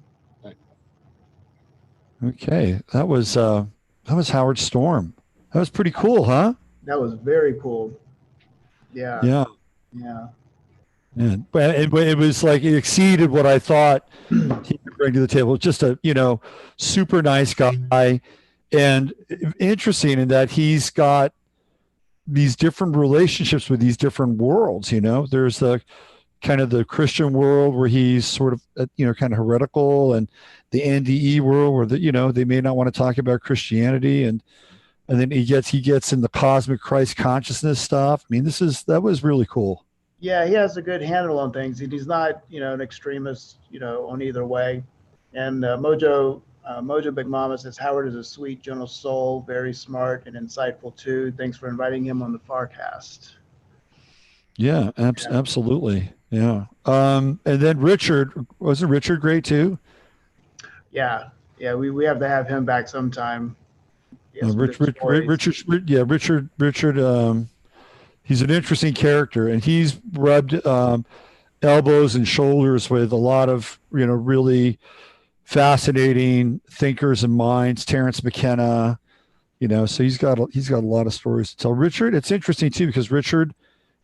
Okay, that was Howard Storm. That was pretty cool, huh? That was very cool. Yeah. And it was like it exceeded what I thought he could bring to the table. Just a super nice guy, and interesting in that he's got these different relationships with these different worlds. There's the kind of the Christian world where he's sort of kind of heretical, and the NDE world where they may not want to talk about Christianity, and then he gets in the cosmic Christ consciousness stuff. I mean, that was really cool. Yeah, he has a good handle on things. He's not an extremist on either way. And Mojo Big Mama says Howard is a sweet, gentle soul, very smart and insightful too. Thanks for inviting him on the FARcast. Yeah, absolutely. Yeah. And then Richard, wasn't Richard great too? Yeah. We have to have him back sometime. Richard. He's an interesting character, and he's rubbed elbows and shoulders with a lot of really fascinating thinkers and minds. Terrence McKenna, so he's got a lot of stories to tell. Richard, it's interesting too because Richard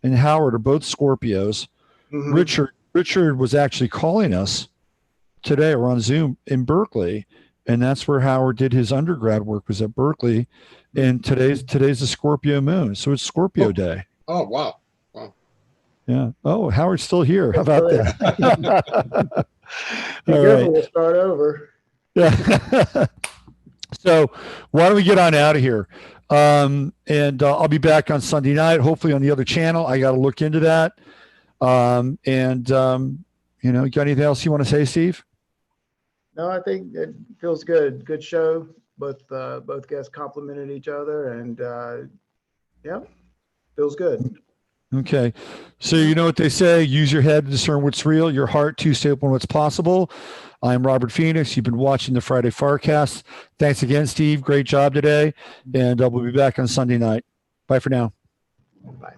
and Howard are both Scorpios. Mm-hmm. Richard was actually calling us today or on Zoom in Berkeley, and that's where Howard did his undergrad work, was at Berkeley. And today's the Scorpio moon, so it's Scorpio Day. Oh wow! Yeah. Oh, Howard's still here. How about that? All right. We'll start over. Yeah. So why don't we get on out of here? And I'll be back on Sunday night, hopefully on the other channel. I got to look into that. You got anything else you want to say, Steve? No, I think it feels good. Good show. Both guests complimented each other, and feels good. Okay. So you know what they say, use your head to discern what's real, your heart to stay open what's possible. I'm Robert Phoenix. You've been watching the Friday FARcast. Thanks again, Steve. Great job today. And we'll be back on Sunday night. Bye for now. Bye.